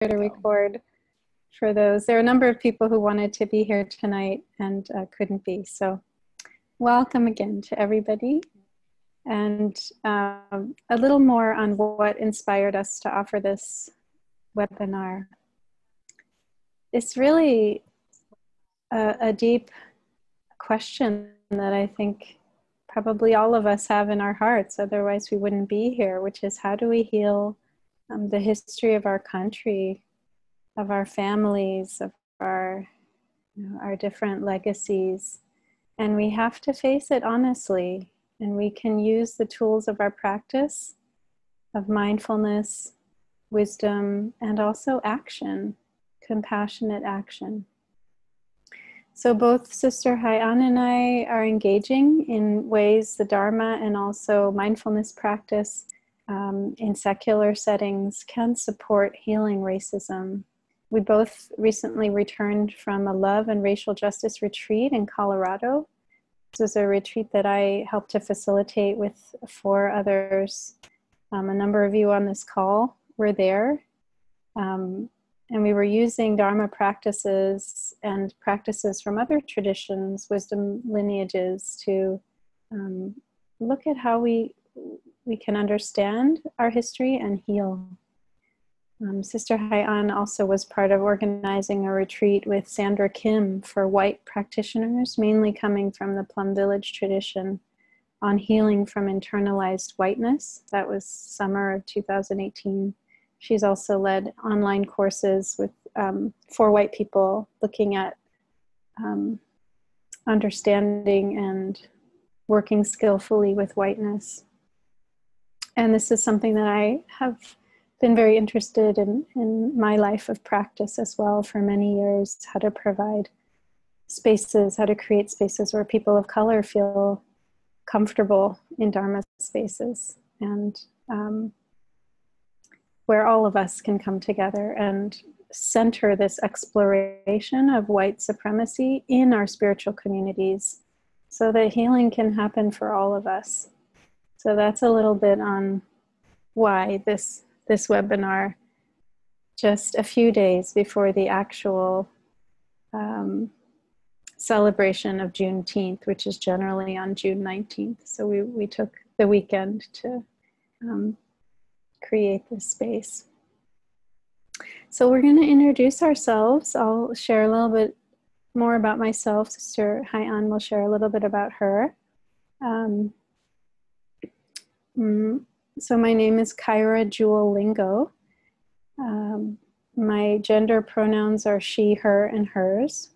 to record for those. There are a number of people who wanted to be here tonight and couldn't be. So welcome again to everybody. And a little more on what inspired us to offer this webinar. It's really a deep question that I think probably all of us have in our hearts, otherwise we wouldn't be here, which is how do we heal the history of our country, of our families, of our different legacies. And we have to face it honestly. And we can use the tools of our practice of mindfulness, wisdom, and also action, compassionate action. So both Sister Haiyan and I are engaging in ways the Dharma and also mindfulness practice in secular settings can support healing racism. We both recently returned from a love and racial justice retreat in Colorado. This was a retreat that I helped to facilitate with 4 others. A number of you on this call were there. And we were using Dharma practices and practices from other traditions, wisdom lineages, to look at how we can understand our history and heal. Sister Haiyan also was part of organizing a retreat with Sandra Kim for white practitioners, mainly coming from the Plum Village tradition, on healing from internalized whiteness. That was summer of 2018. She's also led online courses with for white people, looking at understanding and working skillfully with whiteness. And this is something that I have been very interested in my life of practice as well for many years, how to provide spaces, how to create spaces where people of color feel comfortable in Dharma spaces, and where all of us can come together and center this exploration of white supremacy in our spiritual communities so that healing can happen for all of us. So that's a little bit on why this webinar, just a few days before the actual celebration of Juneteenth, which is generally on June 19th. So we took the weekend to create this space. So we're going to introduce ourselves. I'll share a little bit more about myself. Sister Haiyan will share a little bit about her. So my name is Kaira Jewel Lingo. My gender pronouns are she, her, and hers.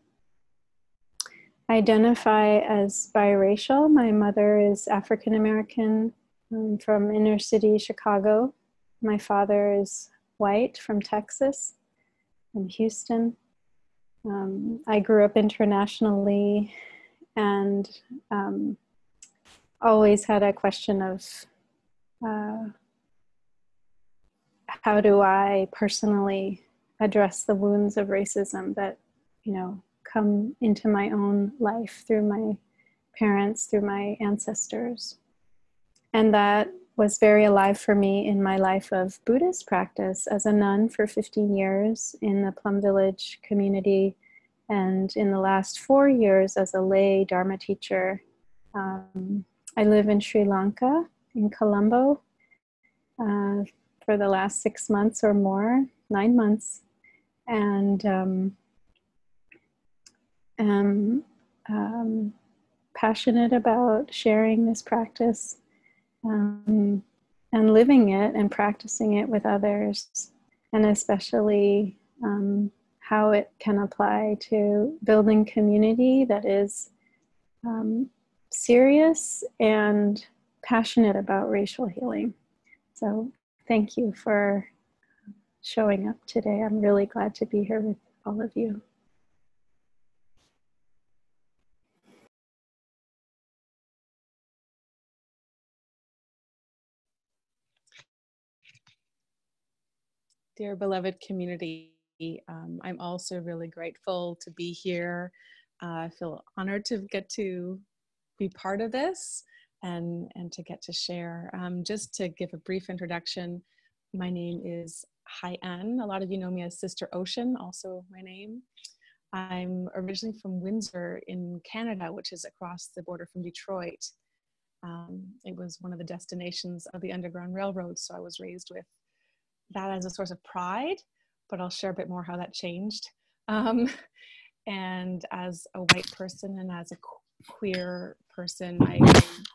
I identify as biracial. My mother is African American from inner city Chicago. My father is white from Texas, from Houston. I grew up internationally and always had a question of how do I personally address the wounds of racism that, come into my own life through my parents, through my ancestors. And that was very alive for me in my life of Buddhist practice as a nun for 15 years in the Plum Village community, and in the last 4 years as a lay Dharma teacher. I live in Sri Lanka, in Colombo, for the last 6 months or more, 9 months, and am passionate about sharing this practice and living it and practicing it with others, and especially how it can apply to building community that is serious and passionate about racial healing. So thank you for showing up today. I'm really glad to be here with all of you. Dear beloved community, I'm also really grateful to be here. I feel honored to get to be part of this and to get to share. Just to give a brief introduction, my name is Hyen. A lot of you know me as Sister Ocean, also my name. I'm originally from Windsor in Canada, which is across the border from Detroit. It was one of the destinations of the Underground Railroad, so I was raised with that as a source of pride, but I'll share a bit more how that changed. And as a white person and as a queer person, I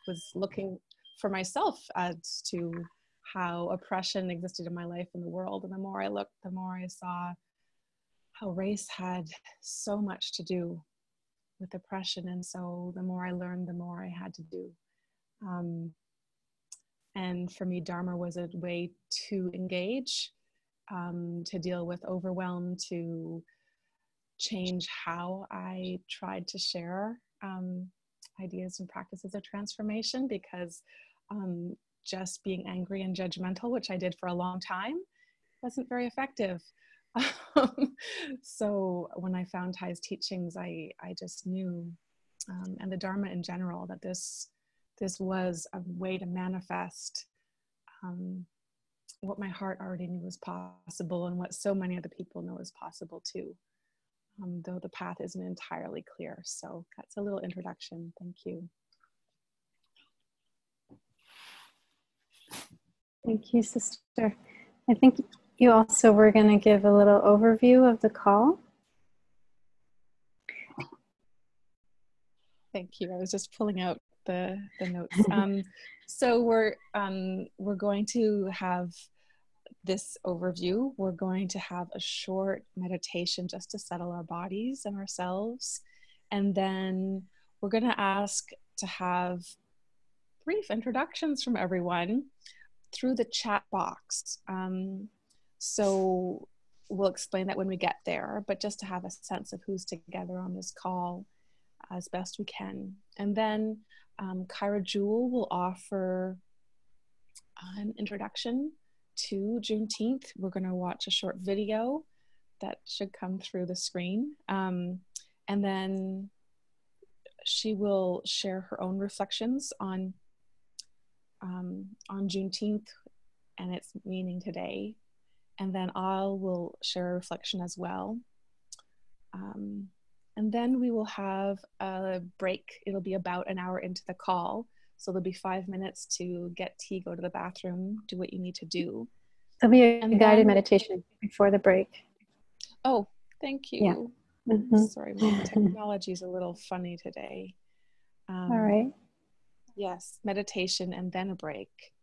was looking for myself as to how oppression existed in my life in the world. And the more I looked, the more I saw how race had so much to do with oppression. And so the more I learned, the more I had to do. And for me, Dharma was a way to engage, to deal with overwhelm, to change how I tried to share ideas and practices of transformation, because just being angry and judgmental, which I did for a long time, wasn't very effective. So when I found Thay's teachings, I just knew, and the Dharma in general, that this was a way to manifest what my heart already knew was possible, and what so many other people know is possible too, though the path isn't entirely clear. So that's a little introduction. Thank you. Thank you, Sister. I think you also were going to give a little overview of the call. Thank you. I was just pulling out the notes. So we're going to have this overview. We're going to have a short meditation just to settle our bodies and ourselves. And then we're going to ask to have brief introductions from everyone through the chat box. So we'll explain that when we get there, but just to have a sense of who's together on this call as best we can. And then Kaira Jewel will offer an introduction to Juneteenth. We're going to watch a short video that should come through the screen. And then she will share her own reflections on Juneteenth and its meaning today. And then I will share a reflection as well. And then we will have a break. It'll be about an hour into the call. So there'll be 5 minutes to get tea, go to the bathroom, do what you need to do. There'll be a guided meditation before the break. Oh, thank you. Yeah. Mm-hmm. Sorry, my technology is a little funny today. All right. Yes, meditation and then a break.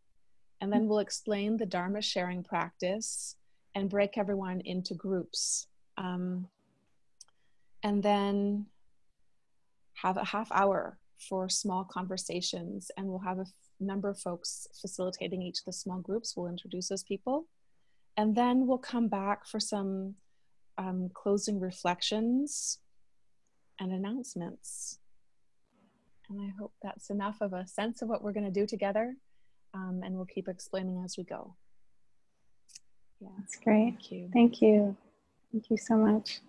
And then we'll explain the Dharma sharing practice and break everyone into groups. And then have a half hour for small conversations, and we'll have a number of folks facilitating each of the small groups. We'll introduce those people. And then we'll come back for some closing reflections and announcements. And I hope that's enough of a sense of what we're going to do together. And we'll keep explaining as we go. Yeah, that's great. Thank you. Thank you. Thank you so much.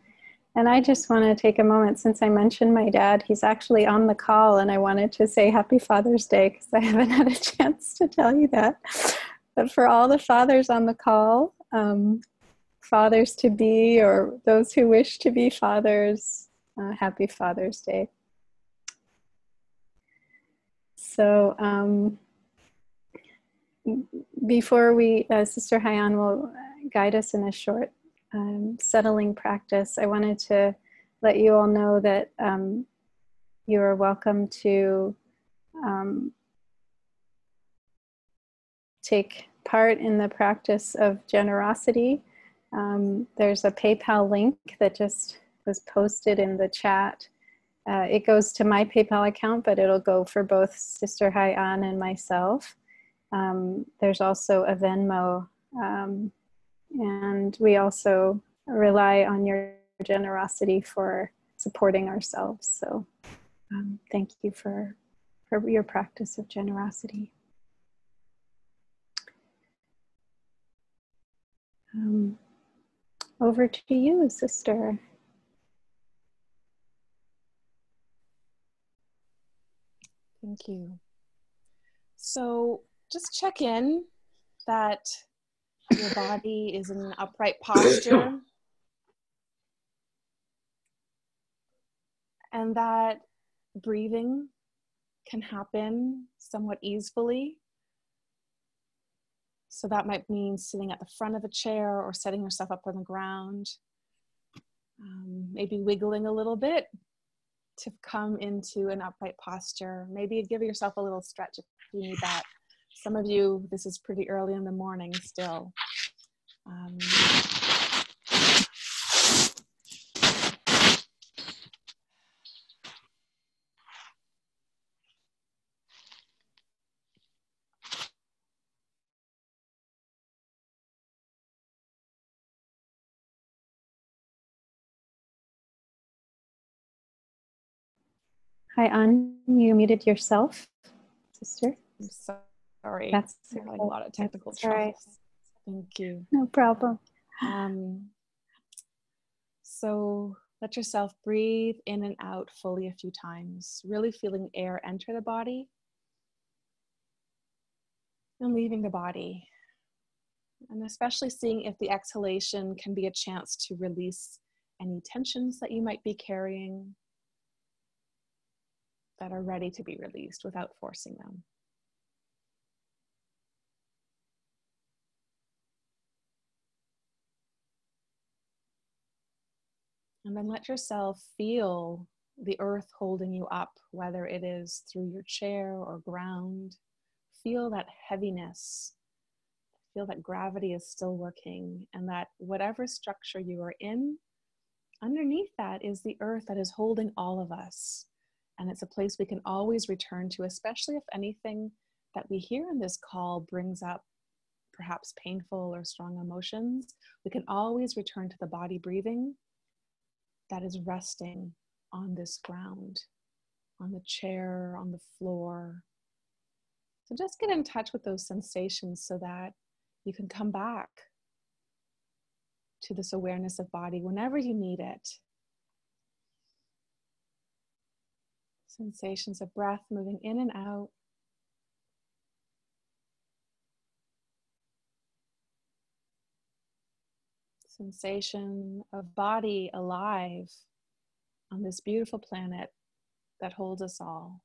And I just want to take a moment, since I mentioned my dad, he's actually on the call, and I wanted to say Happy Father's Day, because I haven't had a chance to tell you that. But for all the fathers on the call, fathers to be, or those who wish to be fathers, Happy Father's Day. So before we, Sister Hyen will guide us in a short settling practice, I wanted to let you all know that you are welcome to take part in the practice of generosity. There's a PayPal link that just was posted in the chat. It goes to my PayPal account, but it'll go for both Sister Hyen and myself. There's also a Venmo, and we also rely on your generosity for supporting ourselves. So thank you for your practice of generosity. Over to you, Sister. Thank you. So just check in that Your body is in an upright posture. And that breathing can happen somewhat easily. So that might mean sitting at the front of a chair or setting yourself up on the ground. Maybe wiggling a little bit to come into an upright posture. Maybe give yourself a little stretch if you need that. Some of you, this is pretty early in the morning still. Hi, An, you muted yourself, sister. I'm sorry. That's okay. Like a lot of technical troubles. Right. Thank you. No problem. So let yourself breathe in and out fully a few times, really feeling air enter the body and leaving the body. And especially seeing if the exhalation can be a chance to release any tensions that you might be carrying that are ready to be released without forcing them. And then let yourself feel the earth holding you up, whether it is through your chair or ground. Feel that heaviness. Feel that gravity is still working, and that whatever structure you are in, underneath that is the earth that is holding all of us. And it's a place we can always return to, especially if anything that we hear in this call brings up perhaps painful or strong emotions. We can always return to the body breathing that is resting on this ground, on the chair, on the floor. So just get in touch with those sensations so that you can come back to this awareness of body whenever you need it. Sensations of breath moving in and out. Sensation of body alive on this beautiful planet that holds us all.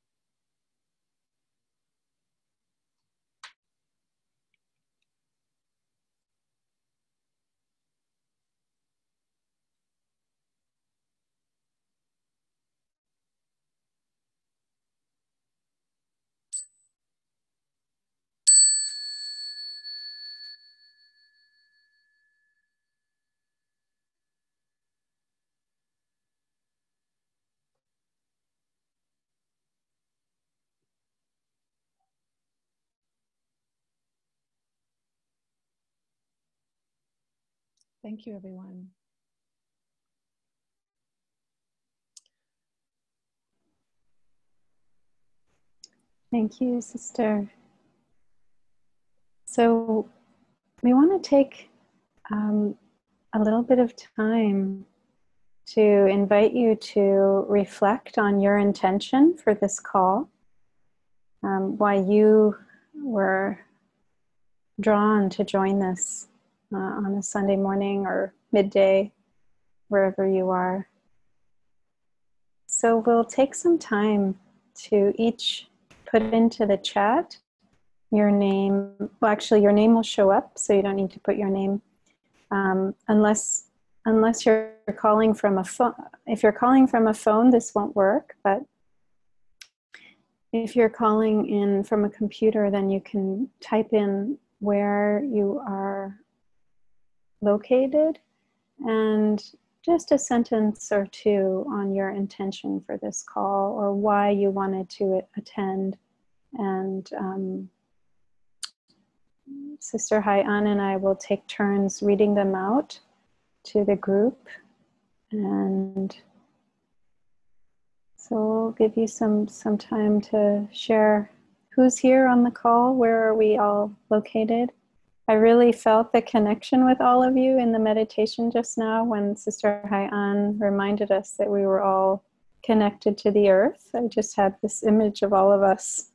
Thank you, everyone. Thank you, sister. So we want to take a little bit of time to invite you to reflect on your intention for this call, why you were drawn to join this on a Sunday morning or midday, wherever you are. So we'll take some time to each put into the chat your name. Well, actually, your name will show up, so you don't need to put your name unless you're calling from a phone. If you're calling from a phone, this won't work. But if you're calling in from a computer, then you can type in where you are located and just a sentence or two on your intention for this call or why you wanted to attend. And Sister Hai-An and I will take turns reading them out to the group. And so we'll give you some time to share who's here on the call, where are we all located. I really felt the connection with all of you in the meditation just now when Sister Hai-An reminded us that we were all connected to the earth. I just had this image of all of us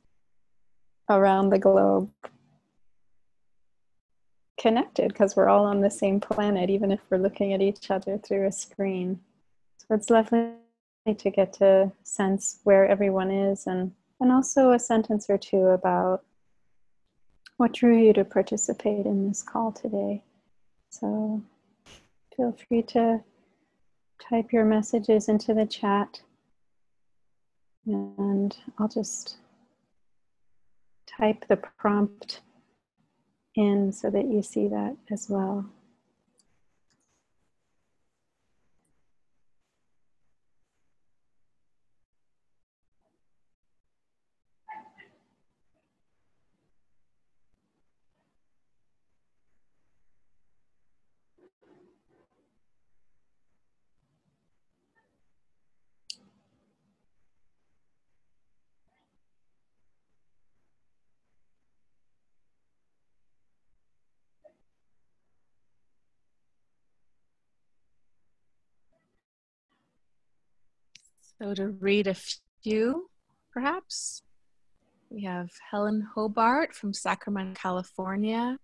around the globe connected because we're all on the same planet, even if we're looking at each other through a screen. So it's lovely to get to sense where everyone is, and also a sentence or two about what drew you to participate in this call today. So feel free to type your messages into the chat, and I'll just type the prompt in so that you see that as well. So to read a few, perhaps, we have Helen Hobart from Sacramento, California,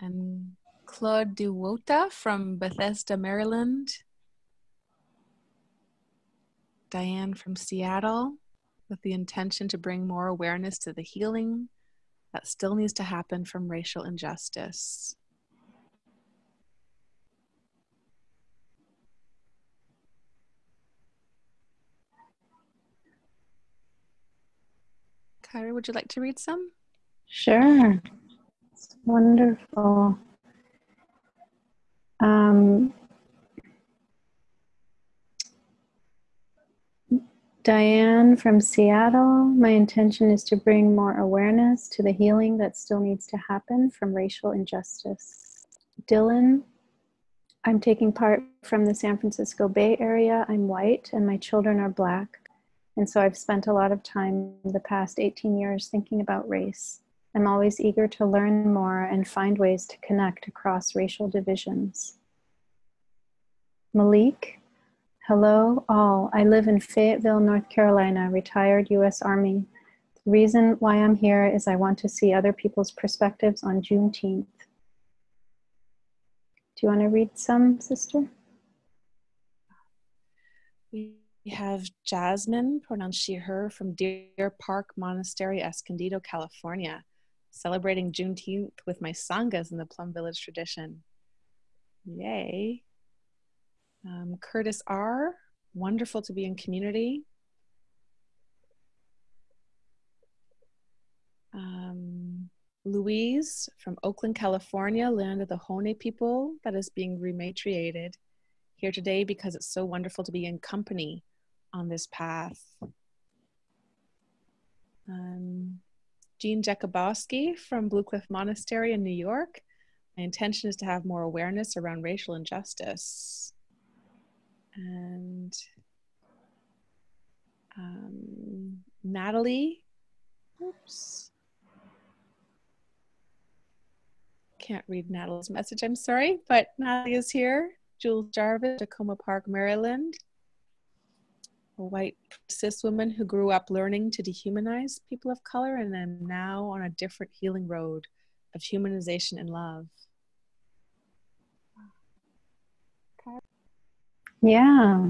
and Claude Duwota from Bethesda, Maryland, Diane from Seattle, with the intention to bring more awareness to the healing that still needs to happen from racial injustice. Kaira, would you like to read some? Sure. It's wonderful. Diane from Seattle, my intention is to bring more awareness to the healing that still needs to happen from racial injustice. Dylan, I'm taking part from the San Francisco Bay Area. I'm white and my children are Black. And so I've spent a lot of time the past 18 years thinking about race. I'm always eager to learn more and find ways to connect across racial divisions. Malik, hello all. I live in Fayetteville, North Carolina, retired US Army. The reason why I'm here is I want to see other people's perspectives on Juneteenth. Do you want to read some, sister? We have Jasmine, pronounced she, her, from Deer Park Monastery, Escondido, California, celebrating Juneteenth with my sanghas in the Plum Village tradition. Yay. Curtis R., wonderful to be in community. Louise from Oakland, California, land of the Hone people that is being rematriated. Here today because it's so wonderful to be in company on this path. Jean Jakubowski from Blue Cliff Monastery in New York. My intention is to have more awareness around racial injustice. And Natalie, oops. Can't read Natalie's message, I'm sorry, but Natalie is here. Jules Jarvis, Tacoma Park, Maryland. A white cis woman who grew up learning to dehumanize people of color and am now on a different healing road of humanization and love. Yeah.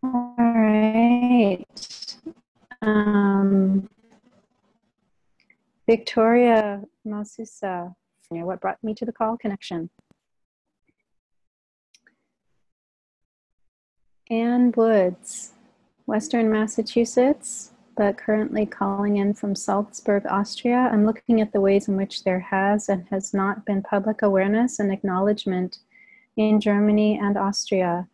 All right. Victoria Masusa, what brought me to the call? Connection. Ann Woods, Western Massachusetts, but currently calling in from Salzburg, Austria. I'm looking at the ways in which there has and has not been public awareness and acknowledgement in Germany and Austria,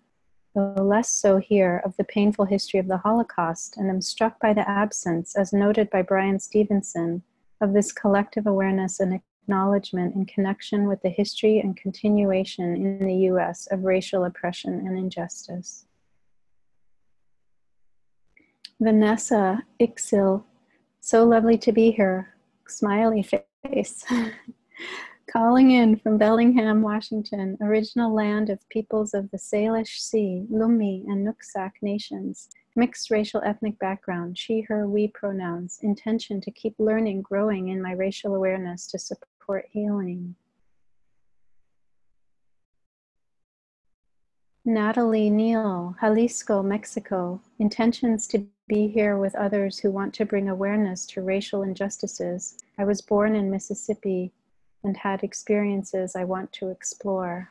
though less so here, of the painful history of the Holocaust, and am struck by the absence, as noted by Brian Stevenson, of this collective awareness and acknowledgement in connection with the history and continuation in the US of racial oppression and injustice. Vanessa Ixil, so lovely to be here, smiley face. Calling in from Bellingham, Washington, original land of peoples of the Salish Sea, Lummi, and Nooksack nations, Mixed racial ethnic background, she, her, we pronouns, intention to keep learning, growing in my racial awareness to support healing. Natalie Neal, Jalisco, Mexico, intentions to be here with others who want to bring awareness to racial injustices. I was born in Mississippi and had experiences I want to explore.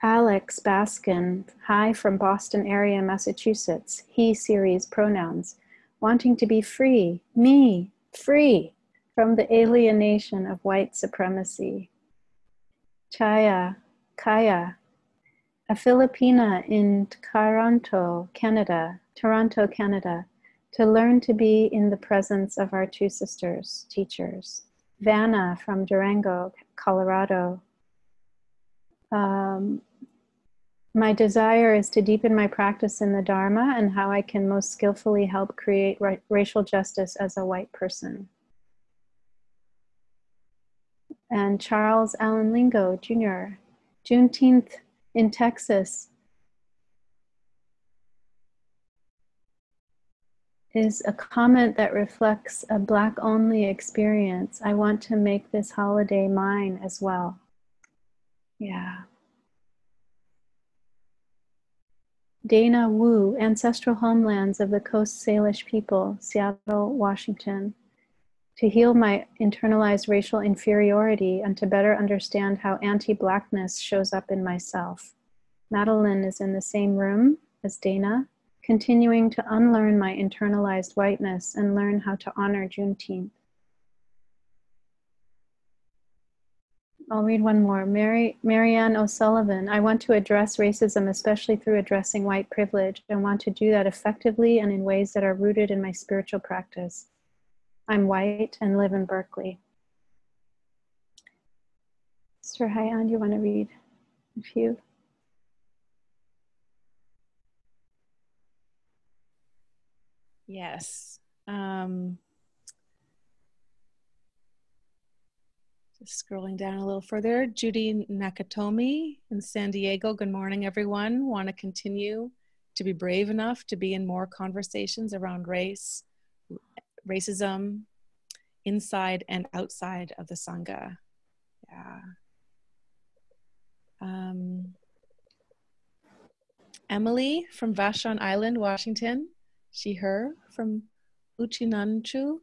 Alex Baskin, hi from Boston area, Massachusetts, he series pronouns, wanting to be free, me, free from the alienation of white supremacy. Kaira, a Filipina in Toronto, Canada, to learn to be in the presence of our two sisters, teachers. Vanna from Durango, Colorado. My desire is to deepen my practice in the Dharma and how I can most skillfully help create racial justice as a white person. And Charles Allen Lingo, Jr., Juneteenth in Texas is a comment that reflects a Black-only experience. I want to make this holiday mine as well. Yeah. Dana Wu, Ancestral Homelands of the Coast Salish People, Seattle, Washington. To heal my internalized racial inferiority and to better understand how anti-Blackness shows up in myself. Madeline is in the same room as Dana, continuing to unlearn my internalized whiteness and learn how to honor Juneteenth. I'll read one more. Marianne O'Sullivan, I want to address racism, especially through addressing white privilege, and want to do that effectively and in ways that are rooted in my spiritual practice. I'm white and live in Berkeley. Sister Haiyan, do you want to read a few? Yes. Just scrolling down a little further. Judy Nakatomi in San Diego. Good morning, everyone. Want to continue to be brave enough to be in more conversations around race, racism, inside and outside of the Sangha. Yeah. Emily from Vashon Island, Washington. She, her, from Uchinanchu,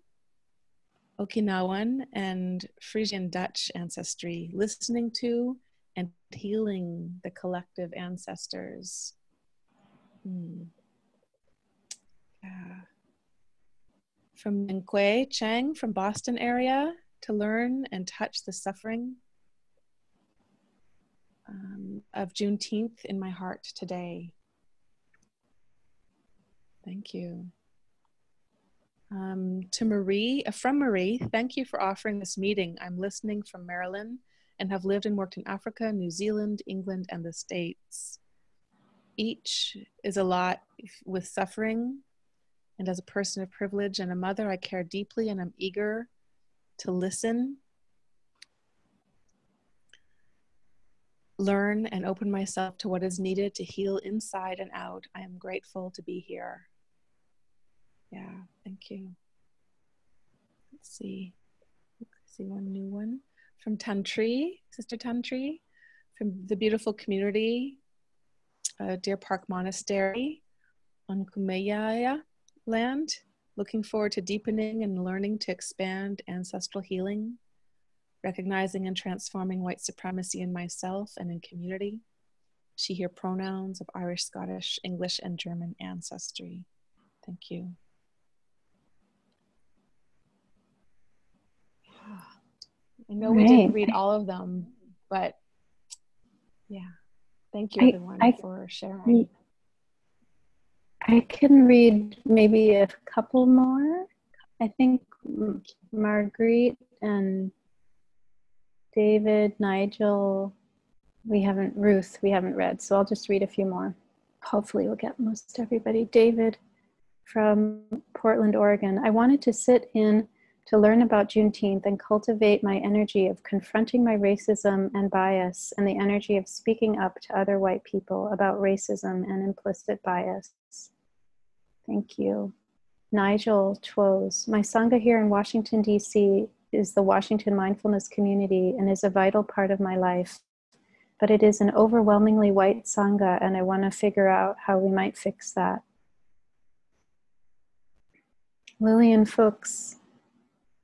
Okinawan and Frisian Dutch ancestry, listening to and healing the collective ancestors. Yeah. From Nkwe Chang from Boston area, to learn and touch the suffering of Juneteenth in my heart today. Thank you. To Marie, from Marie, thank you for offering this meeting. I'm listening from Maryland and have lived and worked in Africa, New Zealand, England, and the States. Each is a lot with suffering, and as a person of privilege and a mother, I care deeply and I'm eager to listen, learn, and open myself to what is needed to heal inside and out. I am grateful to be here. Yeah, thank you. Let's see one new one from Tantri, Sister Tantri, from the beautiful community, Deer Park Monastery on Kumeyaaya land. Looking forward to deepening and learning to expand ancestral healing, recognizing and transforming white supremacy in myself and in community. She, her pronouns of Irish, Scottish, English, and German ancestry. Thank you. I know we didn't read all of them, but yeah. Thank you everyone for sharing. I can read maybe a couple more. I think Marguerite and David, Nigel, Ruth, we haven't read, so I'll just read a few more. Hopefully we'll get most everybody. David from Portland, Oregon. I wanted to sit in to learn about Juneteenth and cultivate my energy of confronting my racism and bias and the energy of speaking up to other white people about racism and implicit bias. Thank you. Nigel Twoes, my Sangha here in Washington, D.C. is the Washington Mindfulness community and is a vital part of my life. But it is an overwhelmingly white Sangha, and I want to figure out how we might fix that. Lillian Fuchs,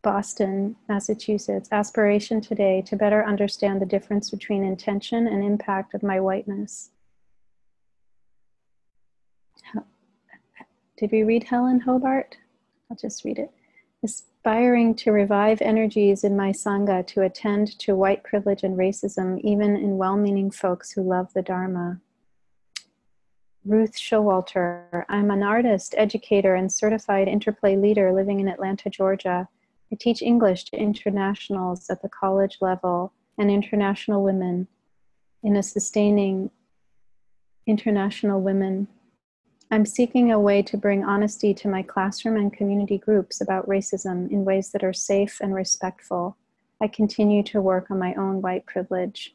Boston, Massachusetts, aspiration today to better understand the difference between intention and impact of my whiteness. Did we read Helen Hobart? I'll just read it. Aspiring to revive energies in my Sangha to attend to white privilege and racism, even in well-meaning folks who love the Dharma. Ruth Showalter, I'm an artist, educator, and certified interplay leader living in Atlanta, Georgia. I teach English to internationals at the college level and international women in a sustaining international women. I'm seeking a way to bring honesty to my classroom and community groups about racism in ways that are safe and respectful. I continue to work on my own white privilege.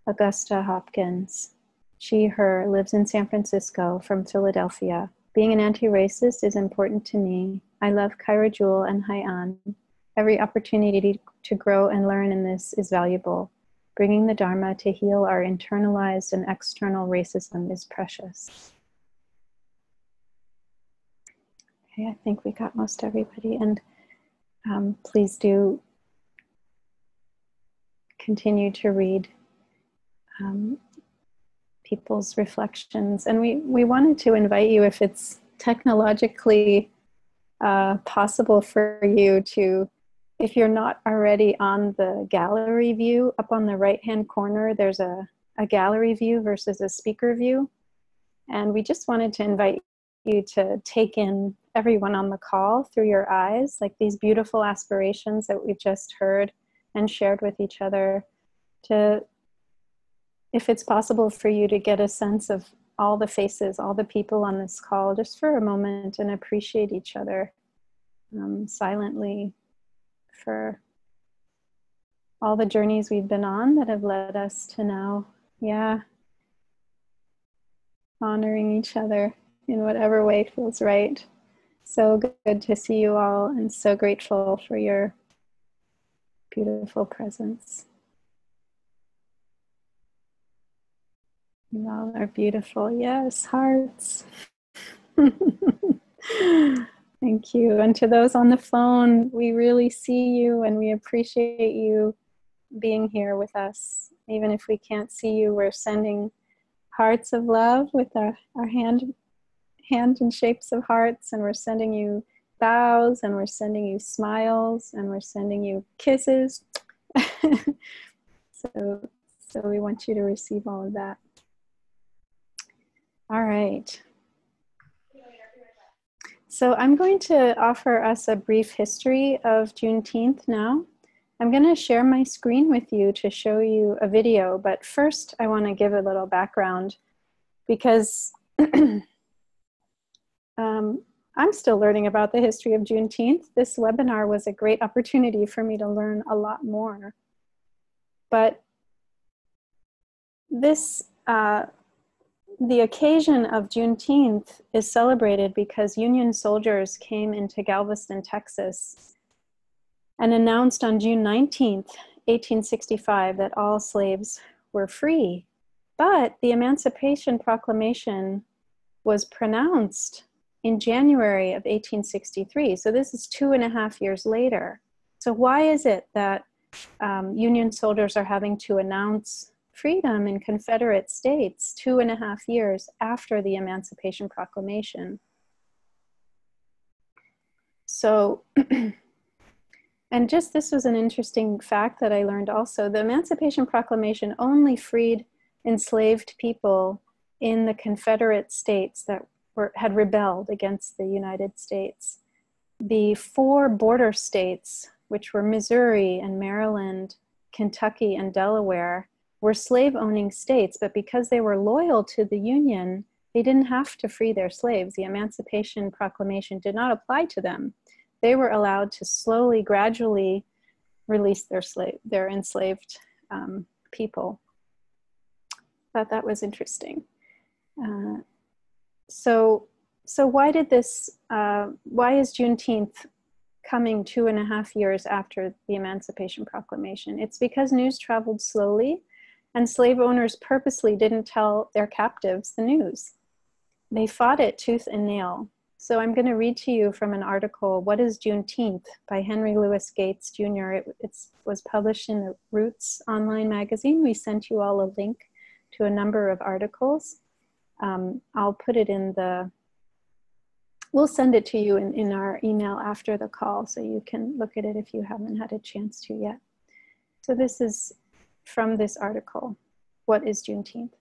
Augusta Hopkins, she, her, lives in San Francisco from Philadelphia. Being an anti-racist is important to me. I love Kaira Jewel and Haiyan. Every opportunity to grow and learn in this is valuable. Bringing the Dharma to heal our internalized and external racism is precious. Okay, I think we got most everybody, and please do continue to read people's reflections. And we wanted to invite you, if it's technologically possible for you to, if you're not already on the gallery view, up on the right-hand corner, there's a gallery view versus a speaker view. And we just wanted to invite you to take in everyone on the call through your eyes, like these beautiful aspirations that we've just heard and shared with each other, to, if it's possible for you to get a sense of all the faces, all the people on this call, just for a moment, and appreciate each other silently for all the journeys we've been on that have led us to now, honoring each other in whatever way feels right. So good to see you all, and so grateful for your beautiful presence. You all are beautiful. Yes, hearts. Thank you. And to those on the phone, we really see you and we appreciate you being here with us. Even if we can't see you, we're sending hearts of love with our hand in shapes of hearts, and we're sending you bows, and we're sending you smiles, and we're sending you kisses. So we want you to receive all of that. All right. So I'm going to offer us a brief history of Juneteenth now. I'm going to share my screen with you to show you a video, but first I want to give a little background, because I'm still learning about the history of Juneteenth. This webinar was a great opportunity for me to learn a lot more. But this, the occasion of Juneteenth is celebrated because Union soldiers came into Galveston, Texas, and announced on June 19th, 1865, that all slaves were free. But the Emancipation Proclamation was pronounced in January of 1863. So this is 2.5 years later. So why is it that Union soldiers are having to announce freedom in Confederate states 2.5 years after the Emancipation Proclamation? So, and just this was an interesting fact that I learned also. The Emancipation Proclamation only freed enslaved people in the Confederate states that had rebelled against the United States. The 4 border states, which were Missouri and Maryland, Kentucky, and Delaware, were slave-owning states, but because they were loyal to the Union, they didn't have to free their slaves. The Emancipation Proclamation did not apply to them. they were allowed to slowly, gradually release their enslaved people. Thought that was interesting. So why did this, why is Juneteenth coming 2.5 years after the Emancipation Proclamation? It's because news traveled slowly, and slave owners purposely didn't tell their captives the news. They fought it tooth and nail. So I'm going to read to you from an article, What is Juneteenth? By Henry Louis Gates, Jr. It was published in the Roots online magazine. We sent you all a link to a number of articles. I'll put it in the, we'll send it to you in our email after the call, so you can look at it if you haven't had a chance to yet. So this is from this article, What is Juneteenth?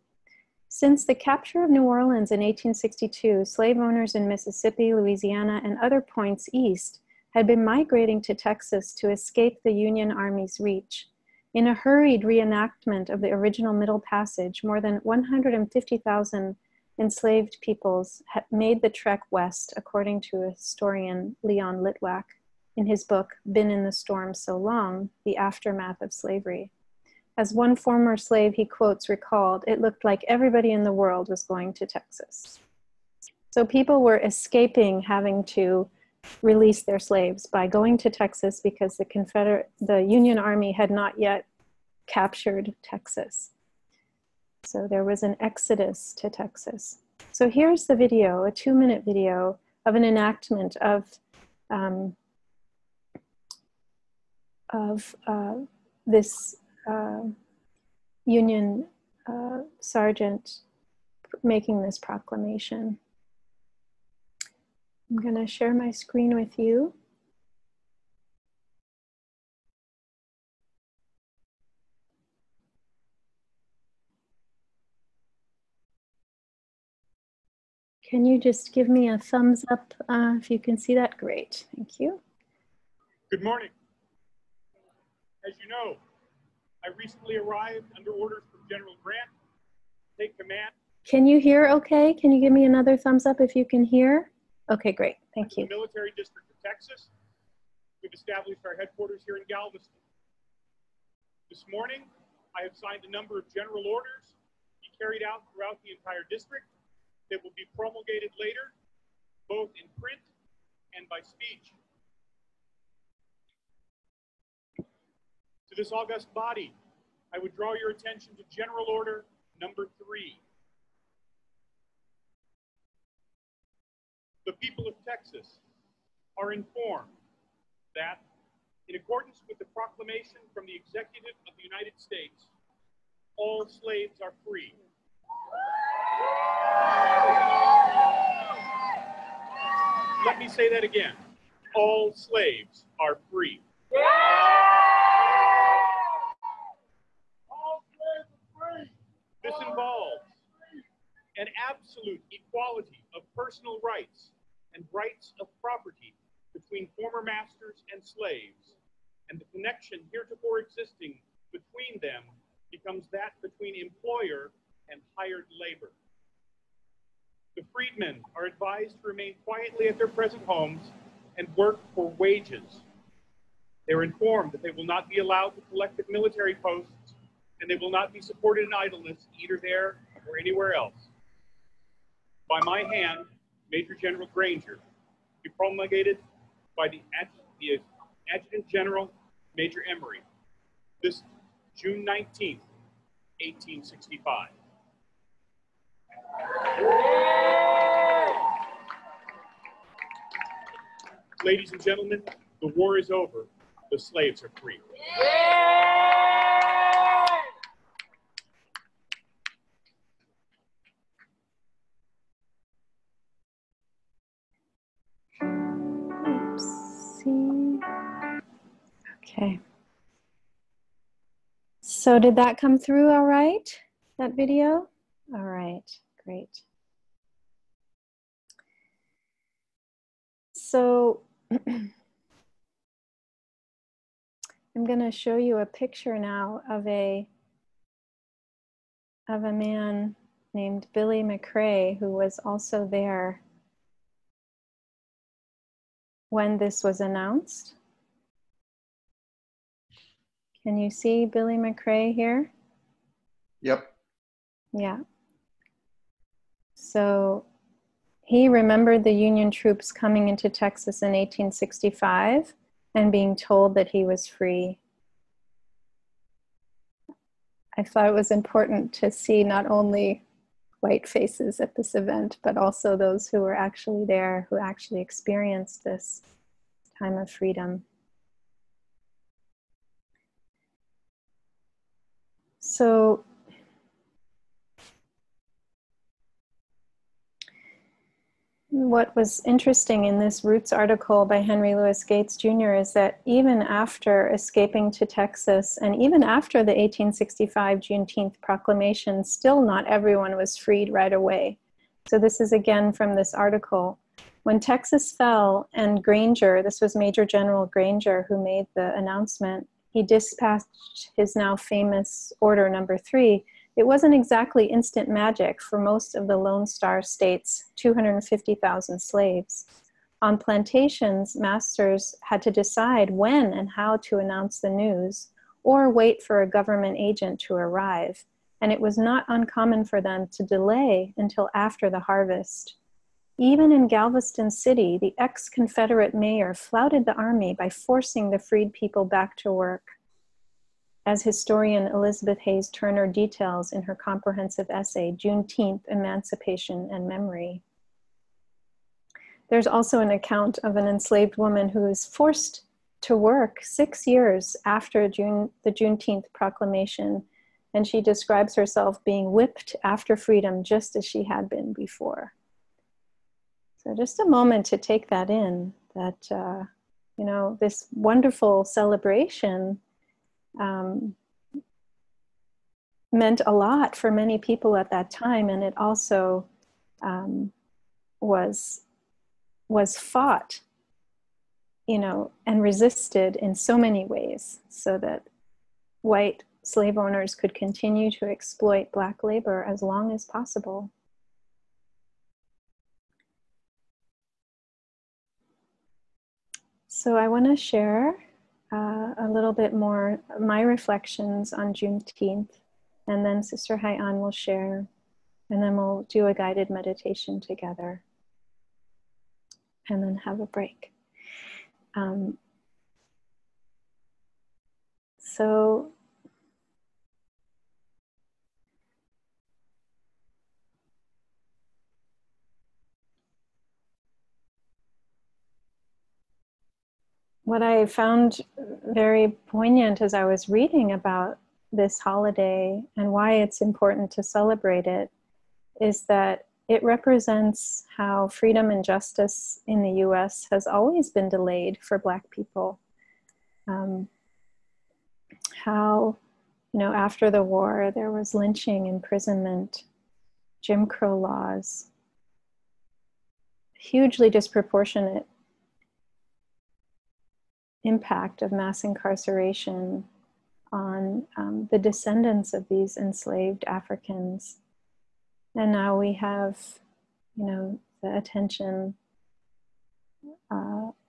Since the capture of New Orleans in 1862, slave owners in Mississippi, Louisiana, and other points east had been migrating to Texas to escape the Union Army's reach. In a hurried reenactment of the original Middle Passage, more than 150,000 enslaved peoples had made the trek west, according to historian Leon Litwack in his book, Been in the Storm So Long, The Aftermath of Slavery. As one former slave he quotes recalled, it looked like everybody in the world was going to Texas. So people were escaping having to release their slaves by going to Texas because the Union Army had not yet captured Texas. So there was an exodus to Texas. So here's the video, a 2-minute video of an enactment of this Union sergeant making this proclamation. I'm going to share my screen with you. Can you just give me a thumbs up if you can see that? Great, thank you. Good morning. As you know, I recently arrived under orders from General Grant to take command. Can you hear okay? Can you give me another thumbs up if you can hear? Okay, great, thank you. The military district of Texas. We've established our headquarters here in Galveston. This morning, I have signed a number of general orders to be carried out throughout the entire district that will be promulgated later, both in print and by speech. To this august body, I would draw your attention to General Order Number 3. The people of Texas are informed that, in accordance with the proclamation from the Executive of the United States, all slaves are free. Let me say that again. All slaves are free. This involves an absolute equality of personal rights and rights of property between former masters and slaves, and the connection heretofore existing between them becomes that between employer and hired labor. The freedmen are advised to remain quietly at their present homes and work for wages. They are informed that they will not be allowed to collect at military posts, and they will not be supported in idleness either there or anywhere else. By my hand, Major General Granger, be promulgated by the Adjutant General, Major Emery, this June 19th, 1865. Ladies and gentlemen, the war is over. The slaves are free. Oopsie. Okay. So did that come through all right, that video? All right, great. So I'm going to show you a picture now of a man named Billy McCrae, who was also there when this was announced. Can you see Billy McRae here? Yep. Yeah. So he remembered the Union troops coming into Texas in 1865 and being told that he was free. I thought it was important to see not only white faces at this event, but also those who were actually there, who actually experienced this time of freedom. So what was interesting in this Roots article by Henry Louis Gates Jr. is that even after escaping to Texas and even after the 1865 Juneteenth proclamation, still not everyone was freed right away. So this is again from this article. When Texas fell and Granger, this was Major General Granger who made the announcement, he dispatched his now famous Order Number 3. It wasn't exactly instant magic for most of the Lone Star State's 250,000 slaves. On plantations, masters had to decide when and how to announce the news or wait for a government agent to arrive. And it was not uncommon for them to delay until after the harvest. Even in Galveston City, the ex-Confederate mayor flouted the army by forcing the freed people back to work, as historian Elizabeth Hayes Turner details in her comprehensive essay, Juneteenth, Emancipation and Memory. There's also an account of an enslaved woman who was forced to work 6 years after the Juneteenth proclamation, and she describes herself being whipped after freedom just as she had been before. So just a moment to take that in, that, you know, this wonderful celebration meant a lot for many people at that time, and it also was fought, you know, and resisted in so many ways, so that white slave owners could continue to exploit Black labor as long as possible. So I want to share a little bit more my reflections on Juneteenth, and then Sister Hai-An will share, and then we'll do a guided meditation together, and then have a break. So what I found very poignant as I was reading about this holiday and why it's important to celebrate it is that it represents how freedom and justice in the US has always been delayed for Black people. How, you know, after the war, there was lynching, imprisonment, Jim Crow laws, hugely disproportionate impact of mass incarceration on the descendants of these enslaved Africans. And now we have, you know, the attention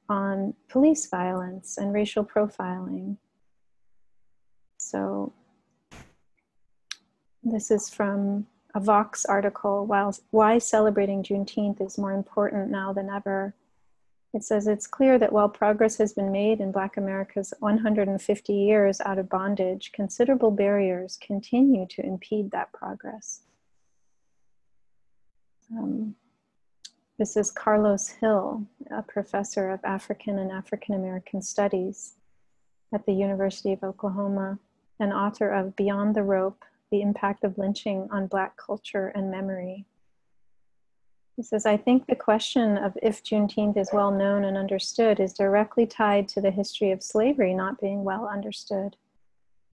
on police violence and racial profiling. So this is from a Vox article, Why Celebrating Juneteenth is More Important Now Than Ever. It says, it's clear that while progress has been made in Black America's 150 years out of bondage, considerable barriers continue to impede that progress. This is Carlos Hill, a professor of African and African American Studies at the University of Oklahoma, and author of Beyond the Rope, The Impact of Lynching on Black Culture and Memory. He says, I think the question of if Juneteenth is well known and understood is directly tied to the history of slavery not being well understood.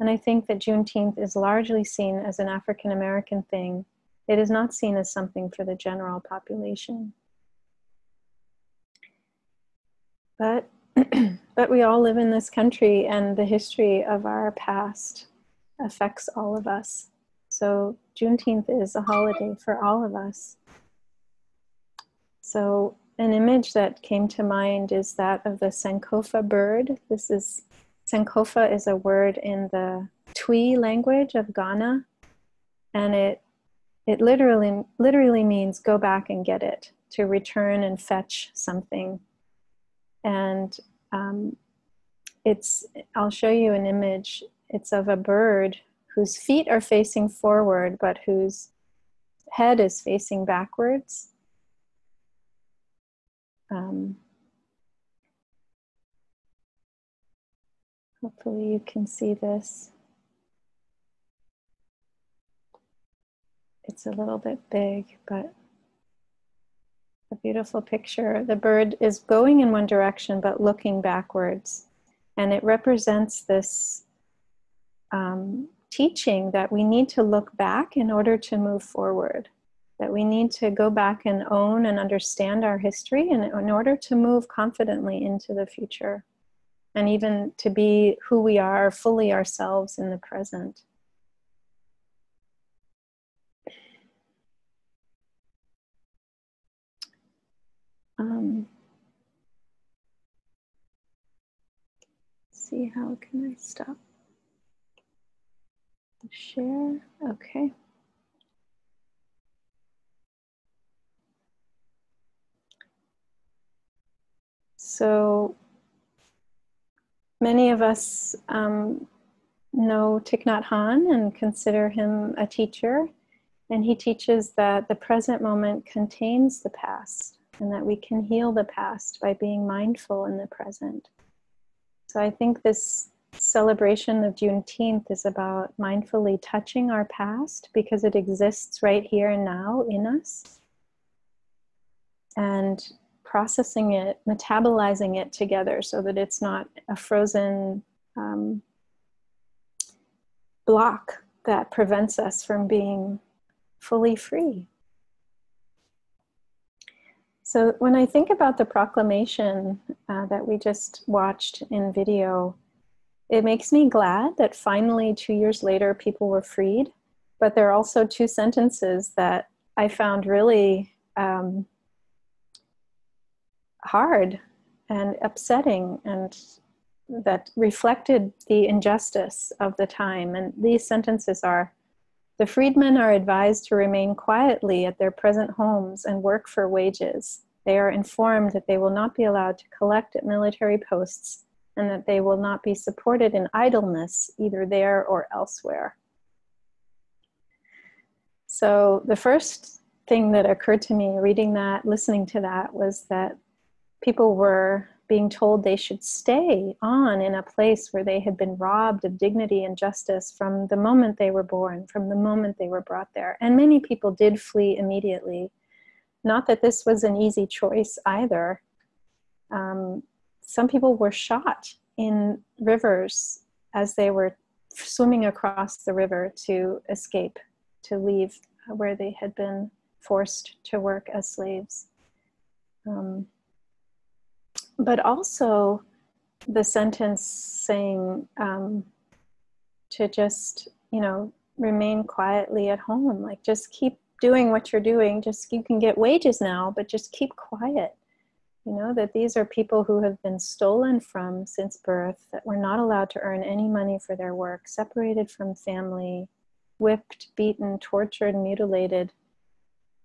And I think that Juneteenth is largely seen as an African American thing. It is not seen as something for the general population. But we all live in this country, and the history of our past affects all of us. So Juneteenth is a holiday for all of us. So an image that came to mind is that of the Sankofa bird. Sankofa is a word in the Twi language of Ghana, and it literally means go back and get it, to return and fetch something. And I'll show you an image. It's of a bird whose feet are facing forward, but whose head is facing backwards. Hopefully you can see this. It's a little bit big, but a beautiful picture. The bird is going in one direction, but looking backwards. And it represents this teaching that we need to look back in order to move forward. That we need to go back and own and understand our history in order to move confidently into the future. And even to be who we are, fully ourselves in the present. See, how can I stop? Share, okay. So many of us know Thich Nhat Hanh and consider him a teacher. And he teaches that the present moment contains the past, and that we can heal the past by being mindful in the present. So I think this celebration of Juneteenth is about mindfully touching our past, because it exists right here and now in us, and processing it, metabolizing it together so that it's not a frozen block that prevents us from being fully free. So when I think about the proclamation that we just watched in video, it makes me glad that finally 2 years later people were freed. But there are also two sentences that I found really hard and upsetting, and that reflected the injustice of the time. And these sentences are: the freedmen are advised to remain quietly at their present homes and work for wages. They are informed that they will not be allowed to collect at military posts, and that they will not be supported in idleness, either there or elsewhere. So the first thing that occurred to me reading that, listening to that, was that people were being told they should stay on in a place where they had been robbed of dignity and justice from the moment they were born, from the moment they were brought there. And many people did flee immediately. Not that this was an easy choice either. Some people were shot in rivers as they were swimming across the river to escape, to leave where they had been forced to work as slaves. But also the sentence saying to just, remain quietly at home, like just keep doing what you're doing. Just, you can get wages now, but just keep quiet. That these are people who have been stolen from since birth, that were not allowed to earn any money for their work, separated from family, whipped, beaten, tortured, mutilated.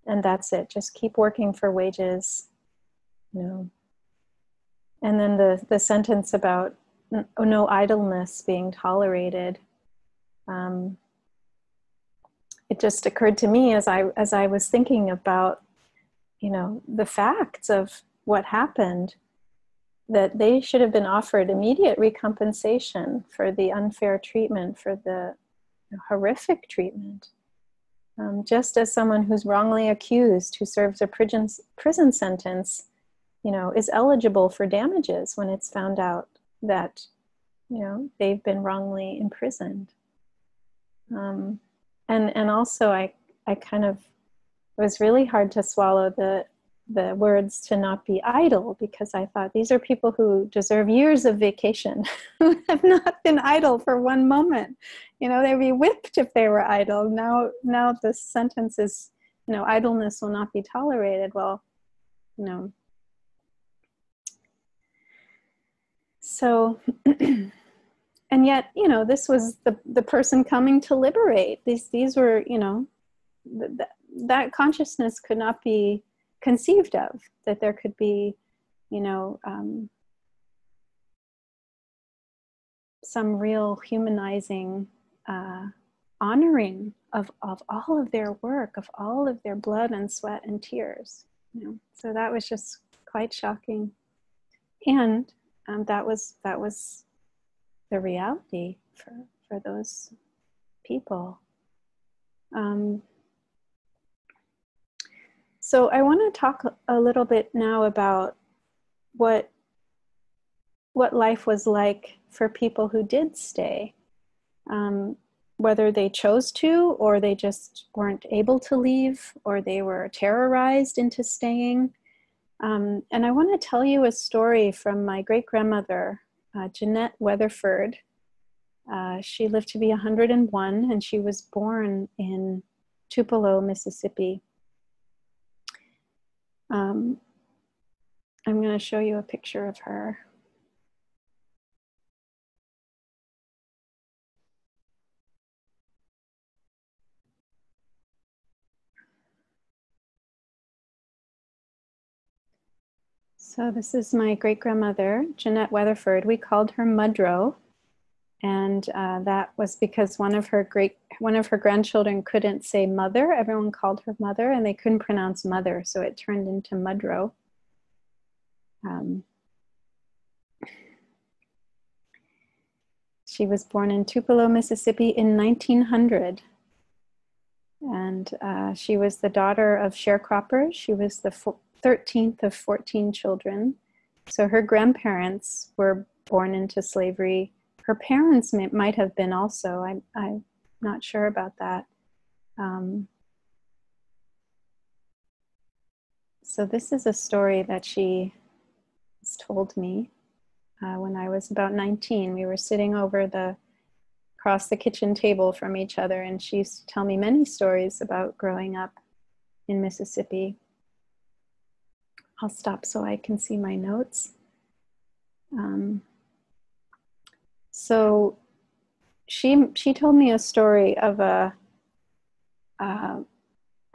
And that's it. Just keep working for wages, And then the sentence about no idleness being tolerated. It just occurred to me as I was thinking about, the facts of what happened, that they should have been offered immediate recompensation for the unfair treatment, for the horrific treatment. Just as someone who's wrongly accused, who serves a prison sentence, is eligible for damages when it's found out that, they've been wrongly imprisoned. And also I kind of, it was really hard to swallow the words to not be idle, because I thought these are people who deserve years of vacation, who have not been idle for one moment. They'd be whipped if they were idle. Now the sentence is, idleness will not be tolerated. Well, So, and yet, you know, this was the person coming to liberate. These were, you know, that consciousness could not be conceived of, that there could be, you know, some real humanizing honoring of all of their work, of all of their blood and sweat and tears. You know? So that was just quite shocking. And that was the reality for those people. So I want to talk a little bit now about what life was like for people who did stay, whether they chose to, or they just weren't able to leave, or they were terrorized into staying. And I want to tell you a story from my great-grandmother, Jeanette Weatherford. She lived to be 101, and she was born in Tupelo, Mississippi. I'm going to show you a picture of her. So this is my great-grandmother, Jeanette Weatherford. We called her Mudrow, and that was because one of her grandchildren couldn't say mother. Everyone called her mother, and they couldn't pronounce mother, so it turned into Mudrow. She was born in Tupelo, Mississippi in 1900. And she was the daughter of sharecroppers. She was the 13th of 14 children. So her grandparents were born into slavery. Her parents might have been also. I'm not sure about that. So this is a story that she has told me when I was about 19. We were sitting across the kitchen table from each other, and she used to tell me many stories about growing up in Mississippi. I'll stop so I can see my notes. So she told me a story of a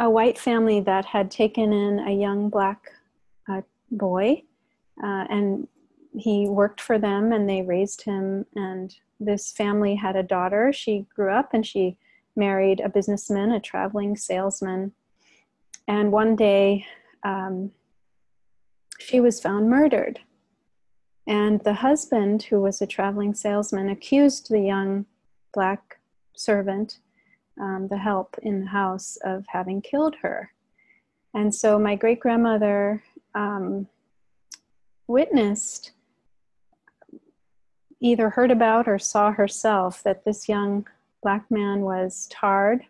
white family that had taken in a young black boy, and he worked for them, and they raised him. And this family had a daughter. She grew up and she married a businessman, a traveling salesman. And one day she was found murdered. And the husband, who was a traveling salesman, accused the young black servant, the help in the house, of having killed her. And so my great-grandmother witnessed, either heard about or saw herself, that this young black man was tarred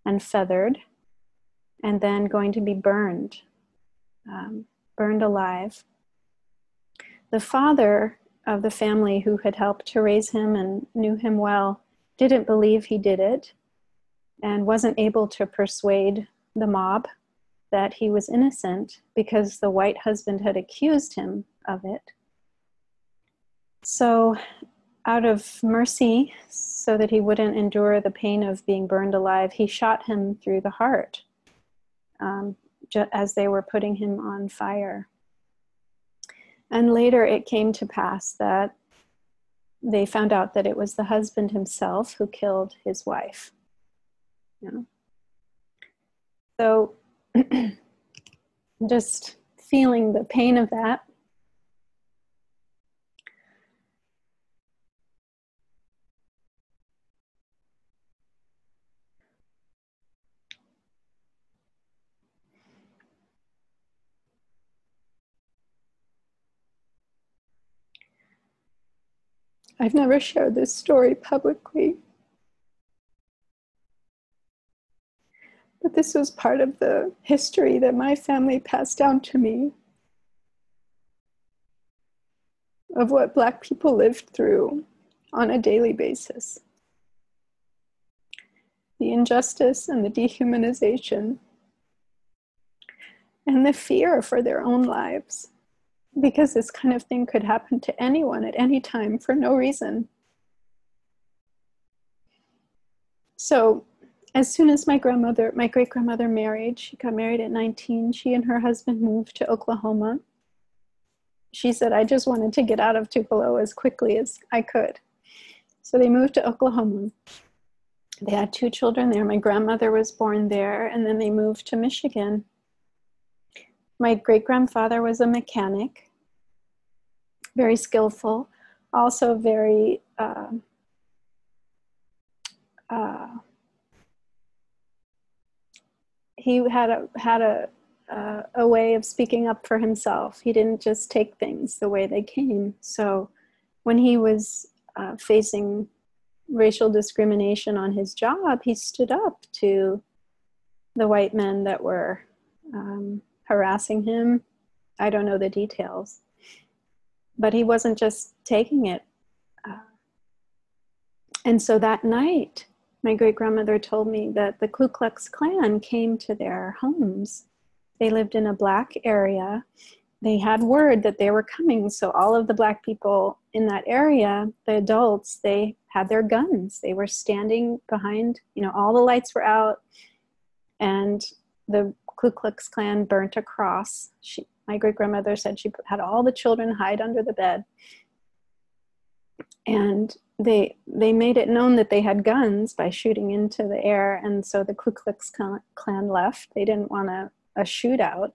and feathered and then going to be burned alive. The father of the family, who had helped to raise him and knew him well, didn't believe he did it and wasn't able to persuade the mob that he was innocent because the white husband had accused him of it. So out of mercy, so that he wouldn't endure the pain of being burned alive, he shot him through the heart as they were putting him on fire. And later it came to pass that they found out that it was the husband himself who killed his wife. You know? So just feeling the pain of that. I've never shared this story publicly, but this was part of the history that my family passed down to me of what Black people lived through on a daily basis. The injustice and the dehumanization and the fear for their own lives. because this kind of thing could happen to anyone at any time for no reason. So as soon as my great-grandmother married, she got married at 19, she and her husband moved to Oklahoma. She said, I just wanted to get out of Tupelo as quickly as I could. So they moved to Oklahoma. They had 2 children there. My grandmother was born there, and then they moved to Michigan. My great-grandfather was a mechanic, very skillful, also very he had a way of speaking up for himself. He didn't just take things the way they came. So when he was facing racial discrimination on his job, he stood up to the white men that were harassing him. I don't know the details, but he wasn't just taking it. And so that night, my great-grandmother told me that the Ku Klux Klan came to their homes. They lived in a Black area. They had word that they were coming. So all of the Black people in that area, the adults, they had their guns. They were standing behind, all the lights were out, and the Ku Klux Klan burnt a cross. My great-grandmother said she had all the children hide under the bed. And they made it known that they had guns by shooting into the air. And so the Ku Klux Klan left. They didn't want a shootout.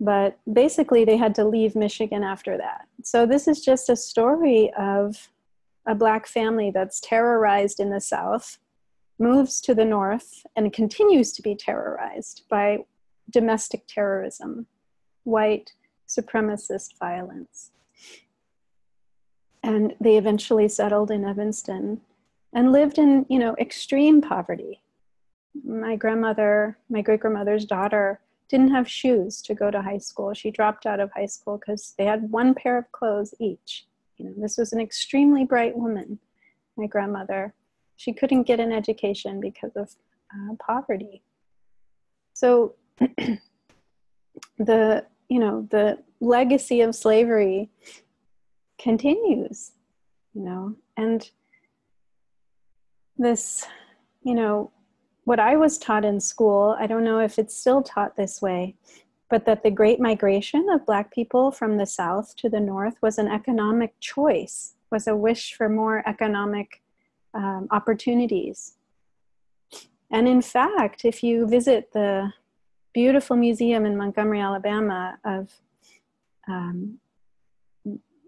But basically they had to leave Michigan after that. So this is just a story of a Black family that's terrorized in the South, moves to the North, and continues to be terrorized by domestic terrorism, white supremacist violence. And they eventually settled in Evanston and lived in, extreme poverty. My great-grandmother's daughter didn't have shoes to go to high school. She dropped out of high school because they had 1 pair of clothes each. This was an extremely bright woman, my grandmother. She couldn't get an education because of poverty. So the legacy of slavery continues, and this, what I was taught in school, I don't know if it's still taught this way, but that the Great Migration of Black people from the South to the North was an economic choice, was a wish for more economic opportunities. And in fact, if you visit the beautiful museum in Montgomery, Alabama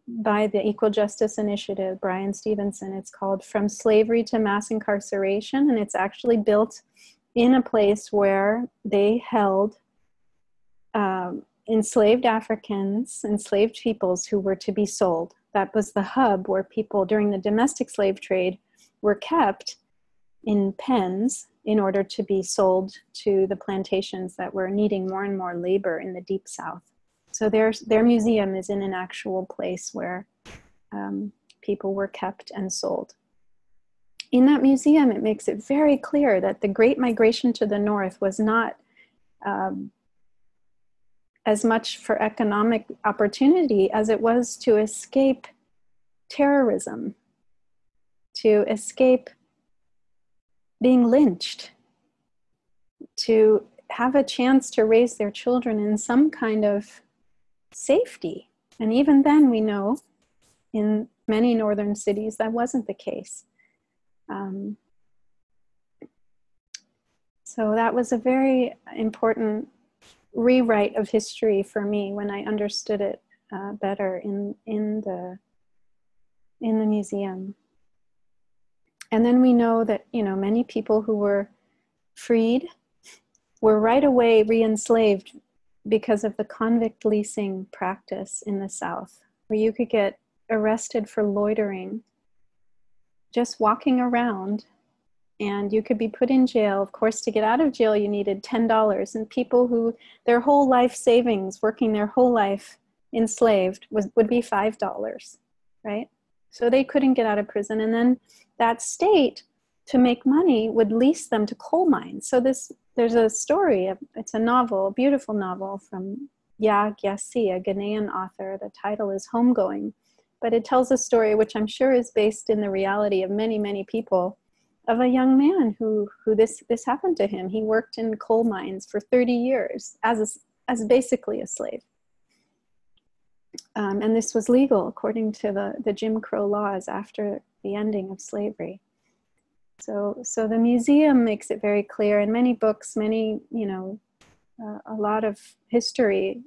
by the Equal Justice Initiative, Brian Stevenson. It's called From Slavery to Mass Incarceration, and it's actually built in a place where they held enslaved Africans, enslaved peoples who were to be sold. That was the hub where people during the domestic slave trade were kept in pens in order to be sold to the plantations that were needing more and more labor in the Deep South. So their museum is in an actual place where people were kept and sold. In that museum, it makes it very clear that the Great Migration to the North was not as much for economic opportunity as it was to escape terrorism, to escape being lynched, to have a chance to raise their children in some kind of safety. And even then, we know in many northern cities that wasn't the case. So that was a very important rewrite of history for me when I understood it better in the museum. And then we know that many people who were freed were right away re-enslaved because of the convict leasing practice in the South, where you could get arrested for loitering, just walking around, and you could be put in jail. Of course, to get out of jail, you needed $10, and people who their whole life savings, working their whole life enslaved, would be $5, right? So they couldn't get out of prison, and then that state, to make money, would lease them to coal mines. So there's a story, it's a novel, a beautiful novel from Yaa Gyasi, a Ghanaian author. The title is Homegoing, but it tells a story which I'm sure is based in the reality of many, many people, of a young man who this happened to him. He worked in coal mines for 30 years as basically a slave. And this was legal according to the Jim Crow laws after the ending of slavery. So the museum makes it very clear, in many books, many, a lot of history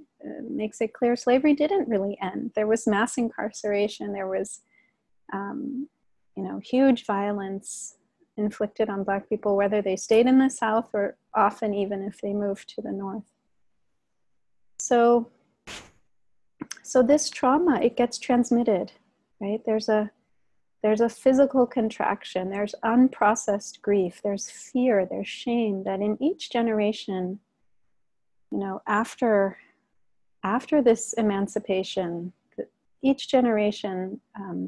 makes it clear slavery didn't really end. There was mass incarceration. There was, huge violence inflicted on Black people, whether they stayed in the South or often even if they moved to the North. So this trauma, it gets transmitted, right? There's a physical contraction, there's unprocessed grief, there's fear, there's shame that in each generation, after this emancipation, each generation,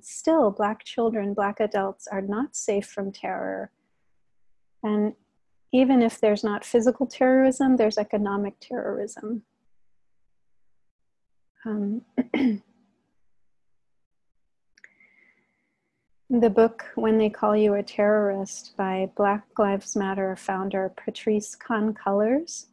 still Black children, Black adults are not safe from terror. And even if there's not physical terrorism, there's economic terrorism. The book, When They Call You a Terrorist, by Black Lives Matter founder Patrisse Khan-Cullors,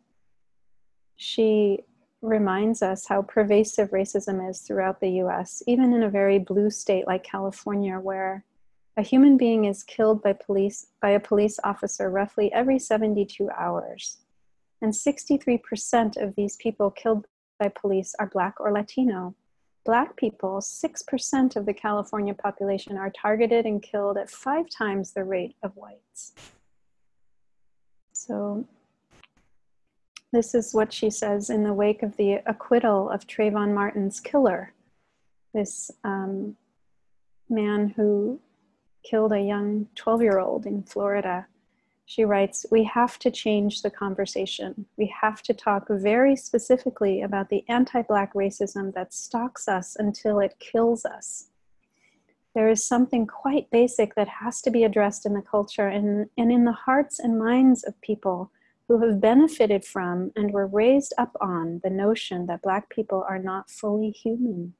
she reminds us how pervasive racism is throughout the US, even in a very blue state like California, where a human being is killed by a police officer roughly every 72 hours. And 63% of these people killed by police are Black or Latino. Black people, 6% of the California population, are targeted and killed at 5 times the rate of whites. So this is what she says in the wake of the acquittal of Trayvon Martin's killer, this man who killed a young 12-year-old in Florida. She writes, "We have to change the conversation. We have to talk very specifically about the anti-Black racism that stalks us until it kills us. There is something quite basic that has to be addressed in the culture and in the hearts and minds of people who have benefited from and were raised up on the notion that Black people are not fully human."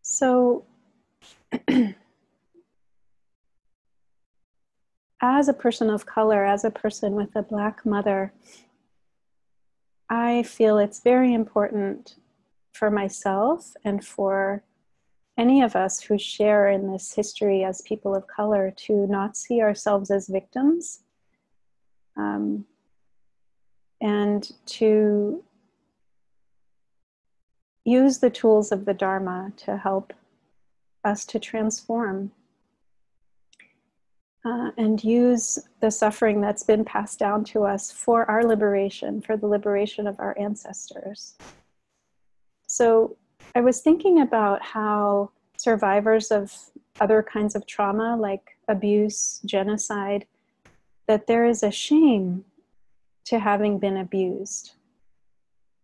So, as a person of color, as a person with a Black mother, I feel it's very important for myself and for any of us who share in this history as people of color to not see ourselves as victims, and to use the tools of the Dharma to help us to transform, and use the suffering that's been passed down to us for our liberation, for the liberation of our ancestors. So I was thinking about how survivors of other kinds of trauma, like abuse, genocide, that there is a shame to having been abused.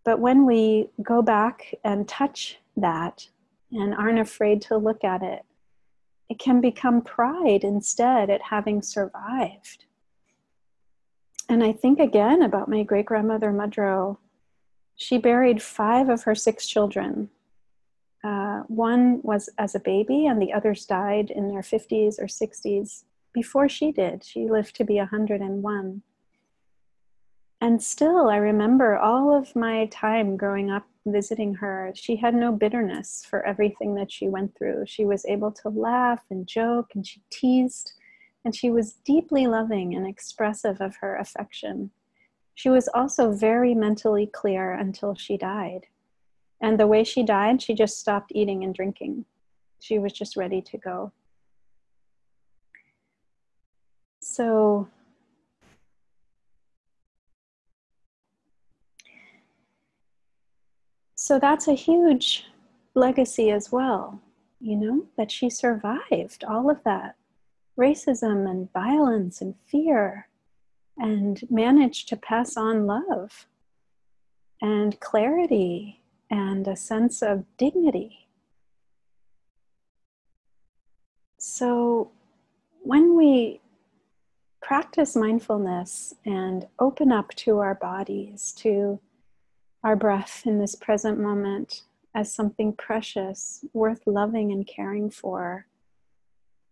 But when we go back and touch that and aren't afraid to look at it, it can become pride instead at having survived. And I think again about my great-grandmother Mudrow. She buried 5 of her 6 children. One was as a baby and the others died in their 50s or 60s before she did. She lived to be 101. And still, I remember all of my time growing up visiting her. She had no bitterness for everything that she went through. She was able to laugh and joke, and she teased, and she was deeply loving and expressive of her affection. She was also very mentally clear until she died. And the way she died, she just stopped eating and drinking. She was just ready to go. So that's a huge legacy as well, that she survived all of that racism and violence and fear and managed to pass on love and clarity and a sense of dignity. So when we practice mindfulness and open up to our bodies, to our breath in this present moment as something precious, worth loving and caring for.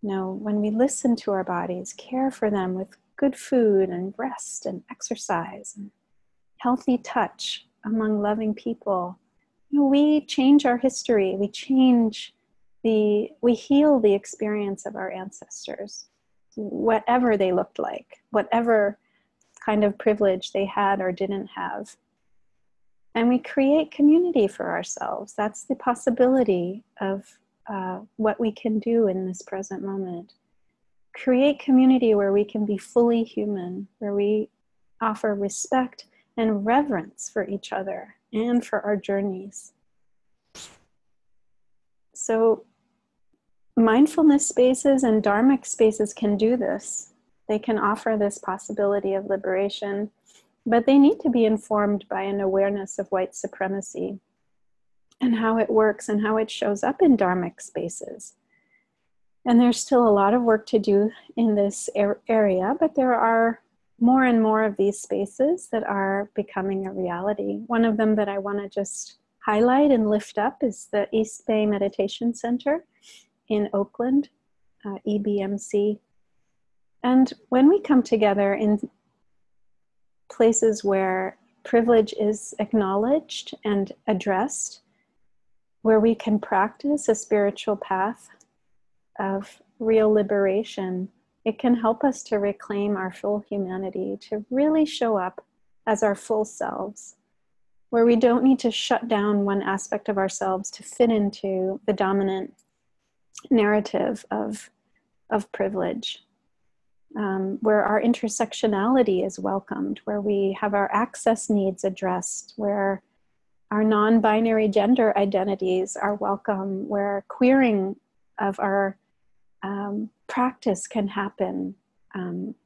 You know, when we listen to our bodies, care for them with good food and rest and exercise and healthy touch among loving people, you know, we change our history. We heal the experience of our ancestors, whatever they looked like, whatever kind of privilege they had or didn't have. And we create community for ourselves. That's the possibility of what we can do in this present moment. Create community where we can be fully human, where we offer respect and reverence for each other and for our journeys. So mindfulness spaces and dharmic spaces can do this. They can offer this possibility of liberation, but they need to be informed by an awareness of white supremacy and how it works and how it shows up in dharmic spaces. And there's still a lot of work to do in this area, but there are more and more of these spaces that are becoming a reality. One of them that I want to just highlight and lift up is the East Bay Meditation Center in Oakland, EBMC. And when we come together in places where privilege is acknowledged and addressed, where we can practice a spiritual path of real liberation, it can help us to reclaim our full humanity, to really show up as our full selves, where we don't need to shut down one aspect of ourselves to fit into the dominant narrative of privilege, where our intersectionality is welcomed, where we have our access needs addressed, where our non-binary gender identities are welcome, where queering of our practice can happen,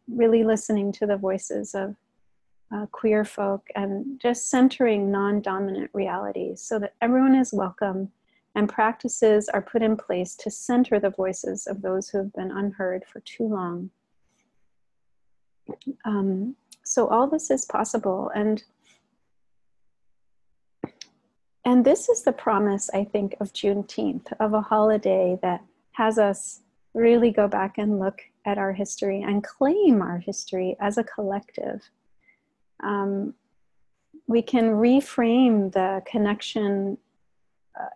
really listening to the voices of queer folk and just centering non-dominant realities so that everyone is welcome and practices are put in place to center the voices of those who have been unheard for too long. So all this is possible, and this is the promise, I think, of Juneteenth, of a holiday that has us really go back and look at our history and claim our history as a collective. We can reframe the connection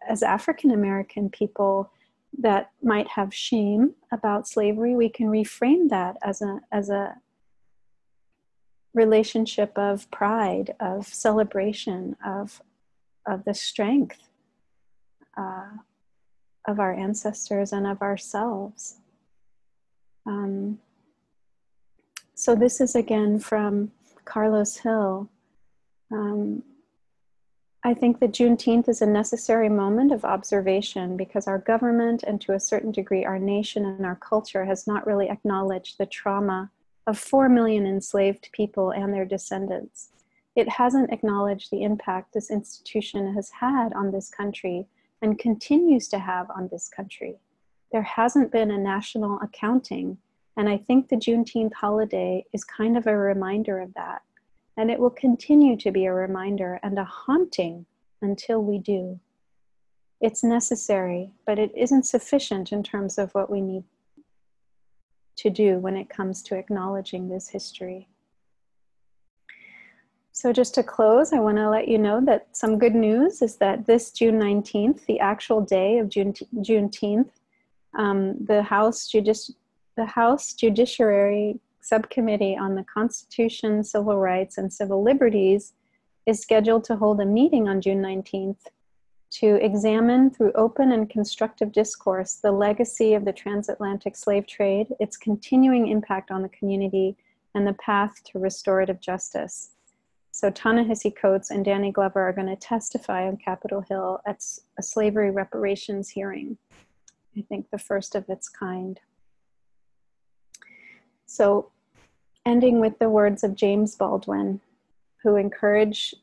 as African American people that might have shame about slavery. We can reframe that as a relationship of pride, of celebration, of the strength of our ancestors and of ourselves. So this is again from Carlos Hill. I think that Juneteenth is a necessary moment of observation because our government and to a certain degree our nation and our culture has not really acknowledged the trauma of 4 million enslaved people and their descendants. It hasn't acknowledged the impact this institution has had on this country and continues to have on this country. There hasn't been a national accounting, and I think the Juneteenth holiday is kind of a reminder of that. And it will continue to be a reminder and a haunting until we do. It's necessary, but it isn't sufficient in terms of what we need to do when it comes to acknowledging this history. So just to close, I want to let you know that some good news is that this June 19th, the actual day of Juneteenth, the House Judiciary Subcommittee on the Constitution, Civil Rights, and Civil Liberties is scheduled to hold a meeting on June 19th to examine through open and constructive discourse the legacy of the transatlantic slave trade, its continuing impact on the community, and the path to restorative justice. So Ta-Nehisi Coates and Danny Glover are going to testify on Capitol Hill at a slavery reparations hearing. I think the first of its kind. So ending with the words of James Baldwin, who encourages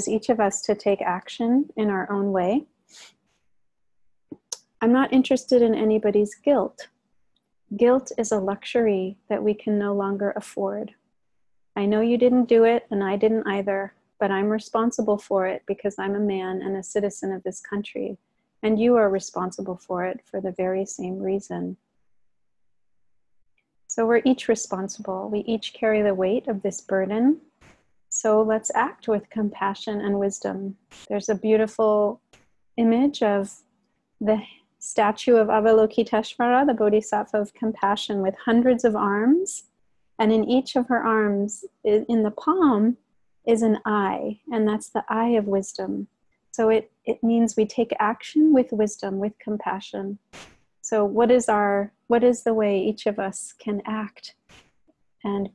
each of us to take action in our own way. I'm not interested in anybody's guilt. Guilt is a luxury that we can no longer afford. I know you didn't do it, and I didn't either, but I'm responsible for it because I'm a man and a citizen of this country, and you are responsible for it for the very same reason. So we're each responsible. We each carry the weight of this burden. So let's act with compassion and wisdom. There's a beautiful image of the statue of Avalokiteshvara, the Bodhisattva of compassion, with hundreds of arms. And in each of her arms, in the palm, is an eye, and that's the eye of wisdom. So it means we take action with wisdom, with compassion. So what is the way each of us can act and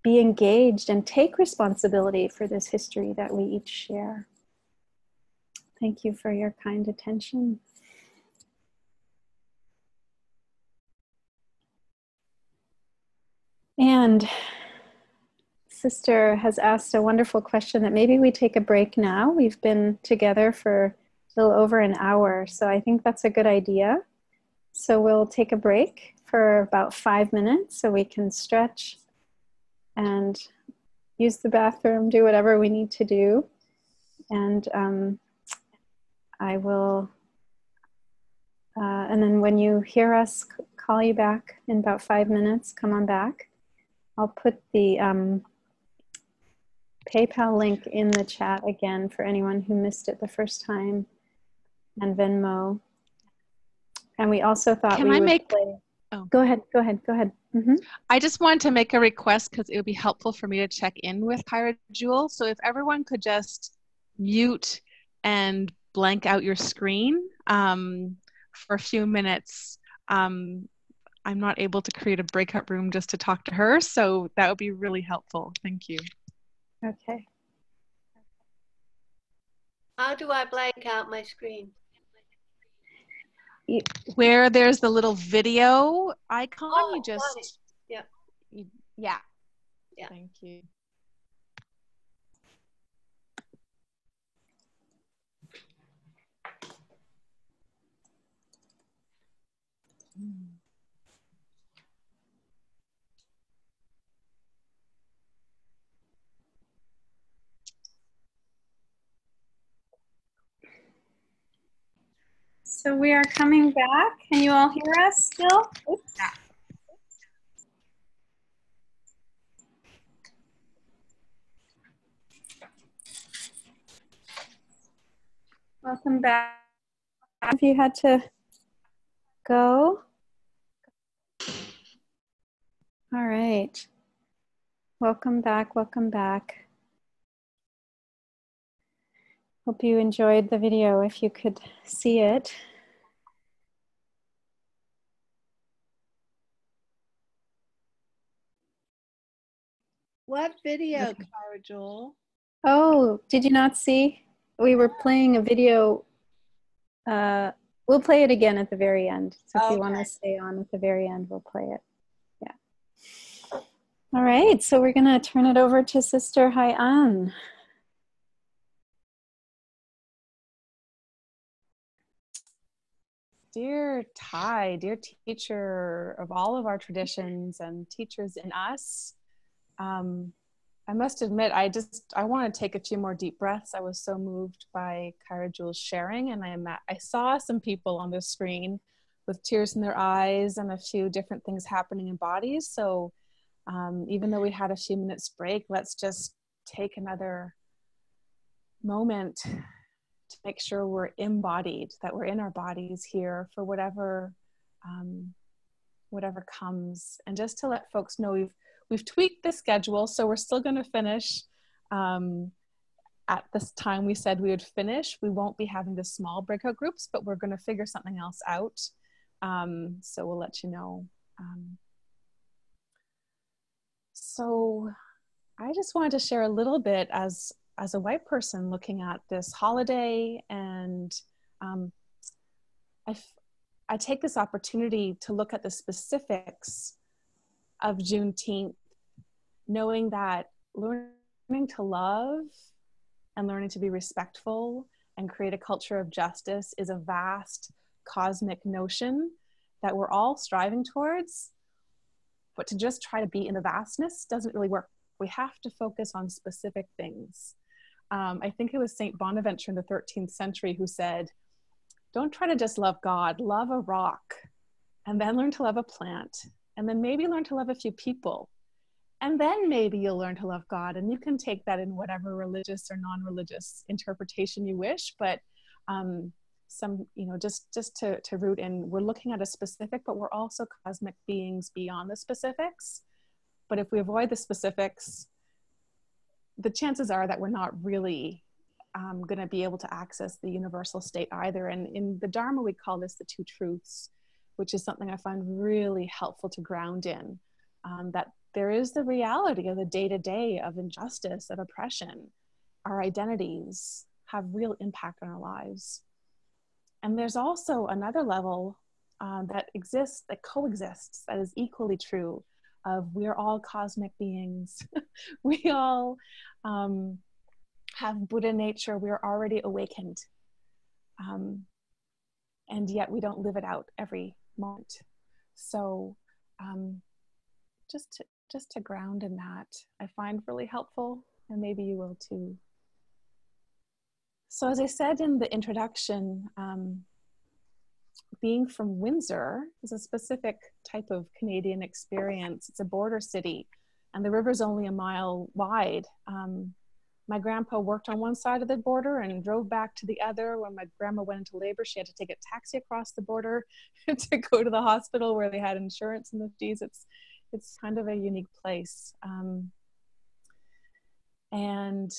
be engaged and take responsibility for this history that we each share? Thank you for your kind attention. And Sister has asked a wonderful question that maybe we take a break now. We've been together for a little over an hour, so I think that's a good idea. So we'll take a break for about 5 minutes so we can stretch and use the bathroom, do whatever we need to do. And I will, and then when you hear us call you back in about 5 minutes, come on back. I'll put the PayPal link in the chat again for anyone who missed it the first time, and Venmo. And we also thought Can we I would make... play. Oh. Go ahead. Mm-hmm. I just wanted to make a request because it would be helpful for me to check in with Kaira Jewel. So if everyone could just mute and blank out your screen for a few minutes. I'm not able to create a breakout room just to talk to her, so that would be really helpful. Thank you. Okay. How do I blank out my screen? Where there's the little video icon, you just... Got it. Yeah. Yeah. Thank you. So we are coming back. Can you all hear us still? Oops. Yeah. Welcome back. If you had to go. All right. Welcome back. Welcome back. Hope you enjoyed the video if you could see it. What video, Kaira Jewel? Oh, did you not see? We were playing a video. We'll play it again at the very end. So if you want to stay on at the very end, we'll play it. Yeah. All right. So we're going to turn it over to Sister Hai-an. Dear Thai, dear teacher of all of our traditions and teachers in us, I must admit, I want to take a few more deep breaths. I was so moved by Kaira Jewel's sharing, and I saw some people on the screen with tears in their eyes and a few different things happening in bodies. So even though we had a few minutes break, let's just take another moment to make sure we're embodied, that we're in our bodies here for whatever comes. And just to let folks know, we've tweaked the schedule, so we're still going to finish at this time we said we would finish. We won't be having the small breakout groups, but we're going to figure something else out. So we'll let you know. So I just wanted to share a little bit as a white person looking at this holiday, and I take this opportunity to look at the specifics of Juneteenth, knowing that learning to love and learning to be respectful and create a culture of justice is a vast cosmic notion. that we're all striving towards, but to just try to be in the vastness doesn't really work. We have to focus on specific things. I think it was Saint Bonaventure in the 13th century who said, don't try to just love God, love a rock, and then learn to love a plant, and then maybe learn to love a few people. And then maybe you'll learn to love God, and you can take that in whatever religious or non-religious interpretation you wish. But just to root in, we're looking at a specific, but we're also cosmic beings beyond the specifics. But if we avoid the specifics, the chances are that we're not really going to be able to access the universal state either. And in the Dharma, we call this the two truths, which is something I find really helpful to ground in, that there is the reality of the day-to-day of injustice, of oppression. Our identities have real impact on our lives. And there's also another level that exists, that coexists, that is equally true, of we're all cosmic beings. We all have Buddha nature, we're already awakened. And yet we don't live it out every moment. So just to ground in that, I find really helpful, and maybe you will too. So as I said in the introduction, being from Windsor is a specific type of Canadian experience. It's a border city, and the river's only a mile wide. My grandpa worked on one side of the border and drove back to the other. When my grandma went into labor, she had to take a taxi across the border to go to the hospital where they had insurance in the days. It's kind of a unique place. And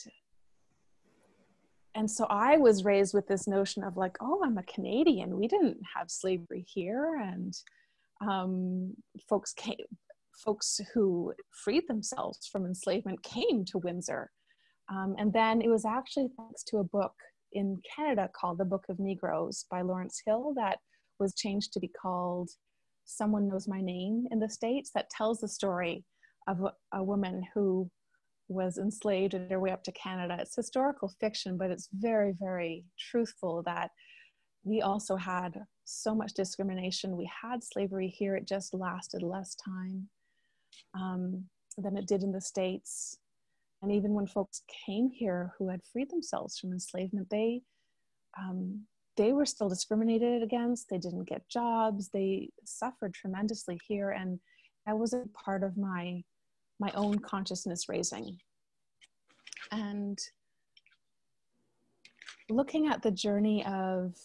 so I was raised with this notion of like, oh, I'm a Canadian. We didn't have slavery here. And folks who freed themselves from enslavement came to Windsor. And then it was actually thanks to a book in Canada called The Book of Negroes by Lawrence Hill that was changed to be called Someone Knows My Name in the States, that tells the story of a woman who was enslaved on their way up to Canada. It's historical fiction, but it's very, very truthful that we also had so much discrimination. We had slavery here, it just lasted less time than it did in the States. And even when folks came here who had freed themselves from enslavement, they were still discriminated against. They didn't get jobs. They suffered tremendously here. And that was a part of my own consciousness raising. And looking at the journey of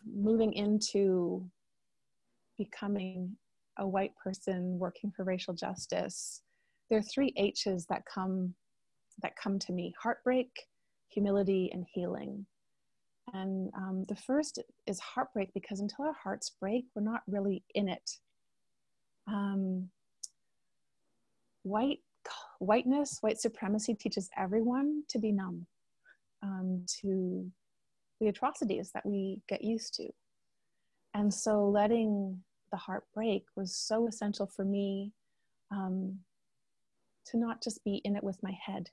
moving into becoming a white person working for racial justice, there are 3 H's that come to me: heartbreak, humility, and healing. And the first is heartbreak, because until our hearts break, we're not really in it. Whiteness, white supremacy teaches everyone to be numb to the atrocities that we get used to. And so letting the heart break was so essential for me to not just be in it with my head.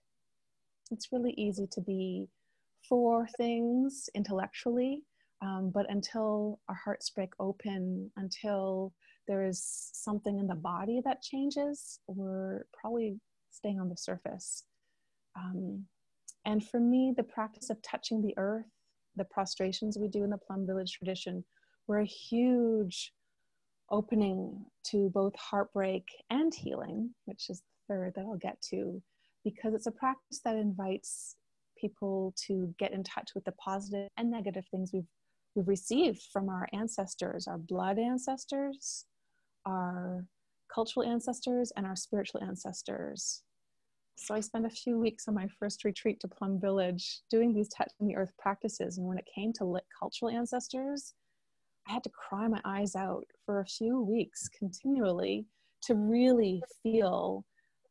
It's really easy to be for things intellectually, but until our hearts break open, until there is something in the body that changes, we're probably staying on the surface. And for me, the practice of touching the earth, the prostrations we do in the Plum Village tradition, were a huge opening to both heartbreak and healing, which is the third that I'll get to, because it's a practice that invites people to get in touch with the positive and negative things we've received from our ancestors, our blood ancestors, our cultural ancestors, and our spiritual ancestors. So I spent a few weeks on my first retreat to Plum Village doing these touching the earth practices. And when it came to cultural ancestors, I had to cry my eyes out for a few weeks continually to really feel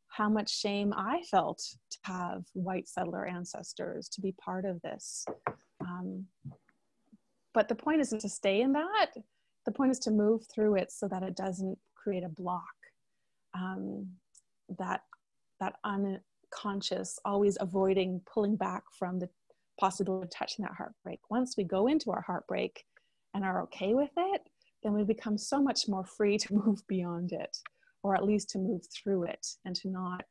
how much shame I felt to have white settler ancestors, to be part of this. But the point isn't to stay in that. The point is to move through it so that it doesn't create a block. That unconscious, always avoiding pulling back from the possibility of touching that heartbreak. Once we go into our heartbreak and are okay with it, then we become so much more free to move beyond it, or at least to move through it, and to not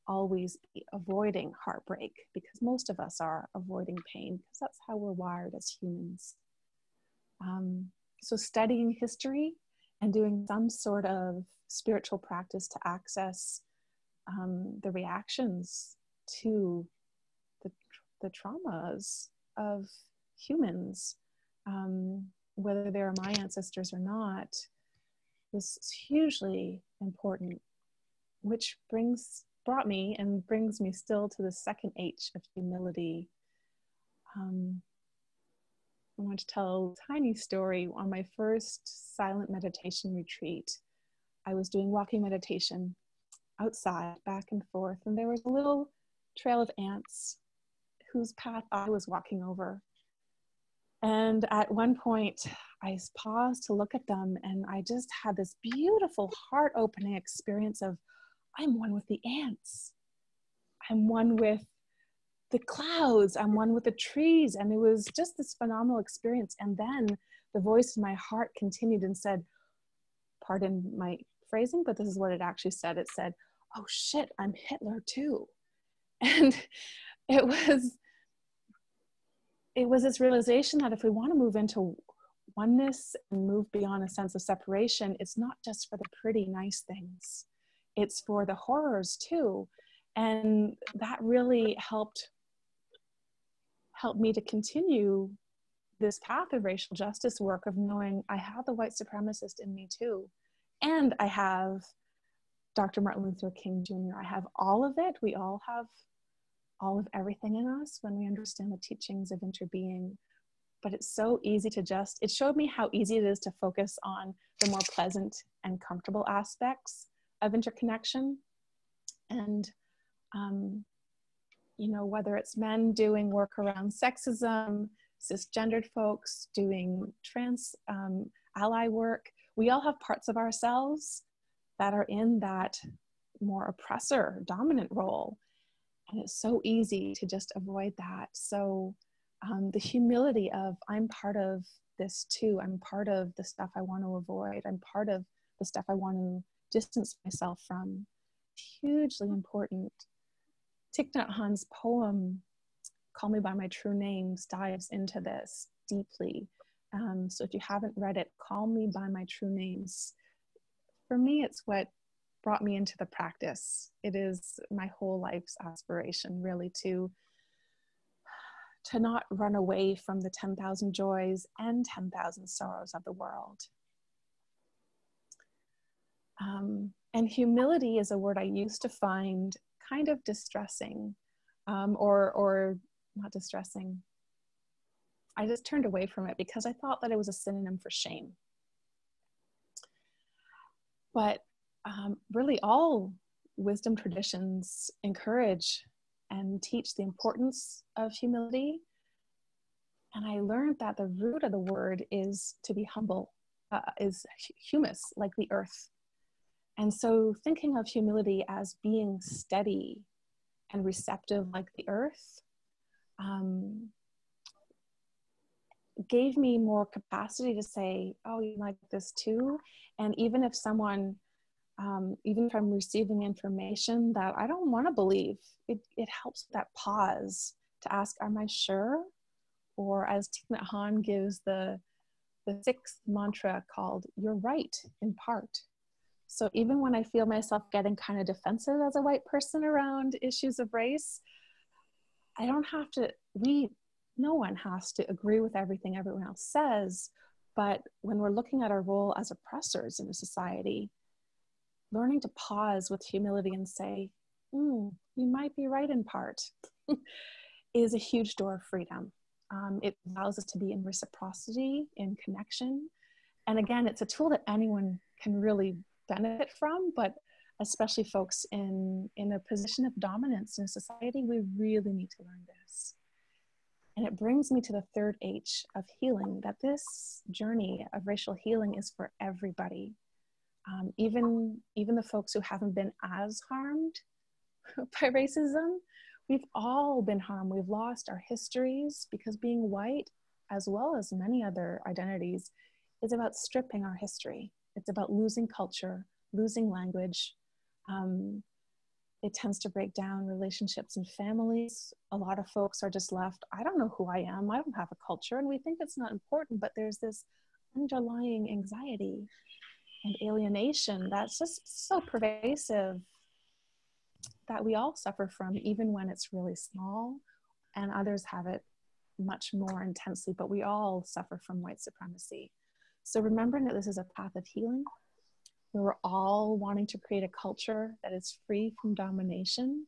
always be avoiding heartbreak, because most of us are avoiding pain because that's how we're wired as humans. So studying history and doing some sort of spiritual practice to access the reactions to the traumas of humans, whether they're my ancestors or not, is hugely important, which brought me and brings me still to the second H of humility. I want to tell a tiny story. On my first silent meditation retreat, I was doing walking meditation outside, back and forth, and there was a little trail of ants whose path I was walking over. And at one point, I paused to look at them, and I just had this beautiful heart-opening experience of, I'm one with the ants. I'm one with the clouds. I'm one with the trees. And it was just this phenomenal experience. And then the voice in my heart continued and said, pardon my phrasing, but this is what it actually said. It said, oh shit, I'm Hitler too. And it was this realization that if we want to move into oneness and move beyond a sense of separation, it's not just for the pretty, nice things. It's for the horrors too. And that really helped me to continue this path of racial justice work, of knowing I have the white supremacist in me too. And I have Dr. Martin Luther King Jr. I have all of it. We all have all of everything in us when we understand the teachings of interbeing. But it's so easy to it showed me how easy it is to focus on the more pleasant and comfortable aspects of interconnection. And, you know, whether it's men doing work around sexism, cisgendered folks doing trans ally work, we all have parts of ourselves that are in that more oppressor, dominant role. And it's so easy to just avoid that. So the humility of, I'm part of this too. I'm part of the stuff I want to avoid. I'm part of the stuff I want to distance myself from. Hugely important. Thich Nhat Hanh's poem, Call Me By My True Names, dives into this deeply. So if you haven't read it, Call Me By My True Names. For me, it's what brought me into the practice. It is my whole life's aspiration, really, to not run away from the 10,000 joys and 10,000 sorrows of the world. And humility is a word I used to find kind of distressing, or not distressing. I just turned away from it because I thought that it was a synonym for shame. But really all wisdom traditions encourage and teach the importance of humility. And I learned that the root of the word is to be humble, is humus, like the earth. And so thinking of humility as being steady and receptive like the earth gave me more capacity to say, oh, you like this too? And even if someone, even if I'm receiving information that I don't want to believe, it helps that pause to ask, am I sure? Or as Thich Nhat Hanh gives the sixth mantra called, you're right in part. So even when I feel myself getting kind of defensive as a white person around issues of race, I don't have to, no one has to agree with everything everyone else says. But when we're looking at our role as oppressors in a society, learning to pause with humility and say, you might be right in part, is a huge door of freedom. It allows us to be in reciprocity, in connection. And again, it's a tool that anyone can really benefit from, but especially folks in a position of dominance in society, we really need to learn this. And it brings me to the third H of healing, that this journey of racial healing is for everybody. Even the folks who haven't been as harmed by racism, we've all been harmed. We've lost our histories because being white, as well as many other identities, is about stripping our history. It's about losing culture, losing language. It tends to break down relationships and families. A lot of folks are just left, I don't know who I am, I don't have a culture, and we think it's not important, but there's this underlying anxiety and alienation that's just so pervasive that we all suffer from, even when it's really small, and others have it much more intensely, but we all suffer from white supremacy. So remembering that this is a path of healing, where we're all wanting to create a culture that is free from domination,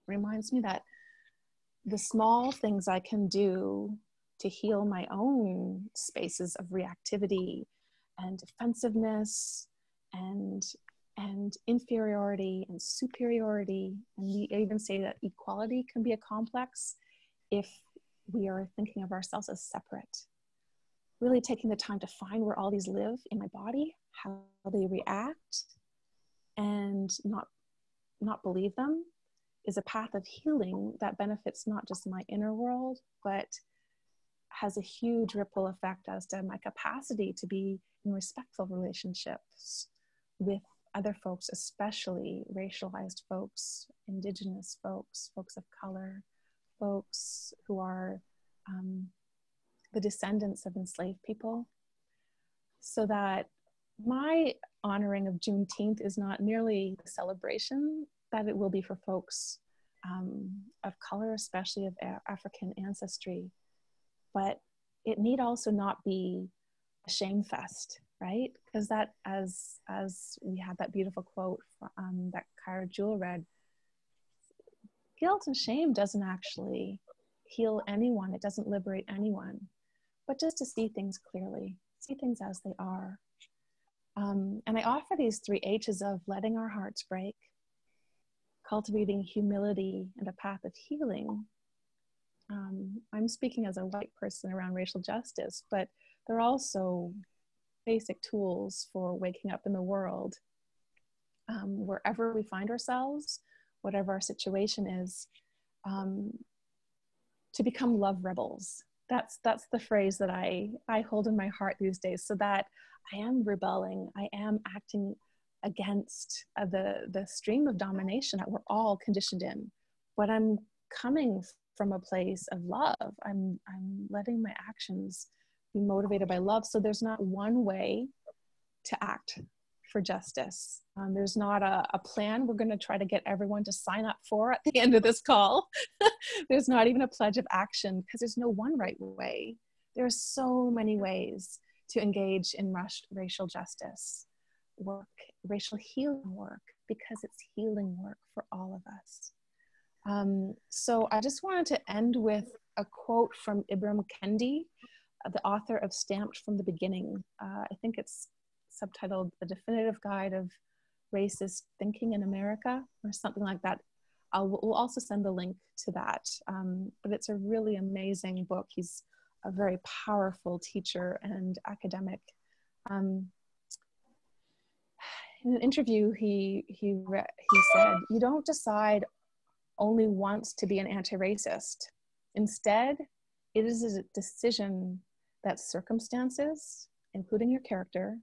reminds me that the small things I can do to heal my own spaces of reactivity and defensiveness and inferiority and superiority, and we even say that equality can be a complex if we are thinking of ourselves as separate. Really taking the time to find where all these live in my body, how they react, and not believe them, is a path of healing that benefits not just my inner world, but has a huge ripple effect as to my capacity to be in respectful relationships with other folks, especially racialized folks, indigenous folks, folks of color, folks who are the descendants of enslaved people, so that my honoring of Juneteenth is not merely a celebration that it will be for folks of color, especially of African ancestry, but it need also not be a shame fest, right? Because that, as we had that beautiful quote that Kaira Jewel read, guilt and shame doesn't actually heal anyone. It doesn't liberate anyone, but just to see things clearly, see things as they are. And I offer these 3 H's of letting our hearts break, cultivating humility and a path of healing. I'm speaking as a white person around racial justice, but they're also basic tools for waking up in the world, wherever we find ourselves, whatever our situation is, to become love rebels. That's the phrase that I hold in my heart these days, so that I am rebelling, I am acting against the stream of domination that we're all conditioned in, but I'm coming from a place of love. I'm letting my actions be motivated by love. So there's not one way to act for justice. There's not a plan we're going to try to get everyone to sign up for at the end of this call. There's not even a pledge of action, because there's no one right way. There's so many ways to engage in racial justice work, racial healing work, because it's healing work for all of us. So I just wanted to end with a quote from Ibram Kendi, the author of Stamped from the Beginning. I think it's subtitled The Definitive Guide of Racist Thinking in America, or something like that. We'll also send the link to that. But it's a really amazing book. He's a very powerful teacher and academic. In an interview, he said, "You don't decide only once to be an anti-racist. Instead, it is a decision that circumstances, including your character,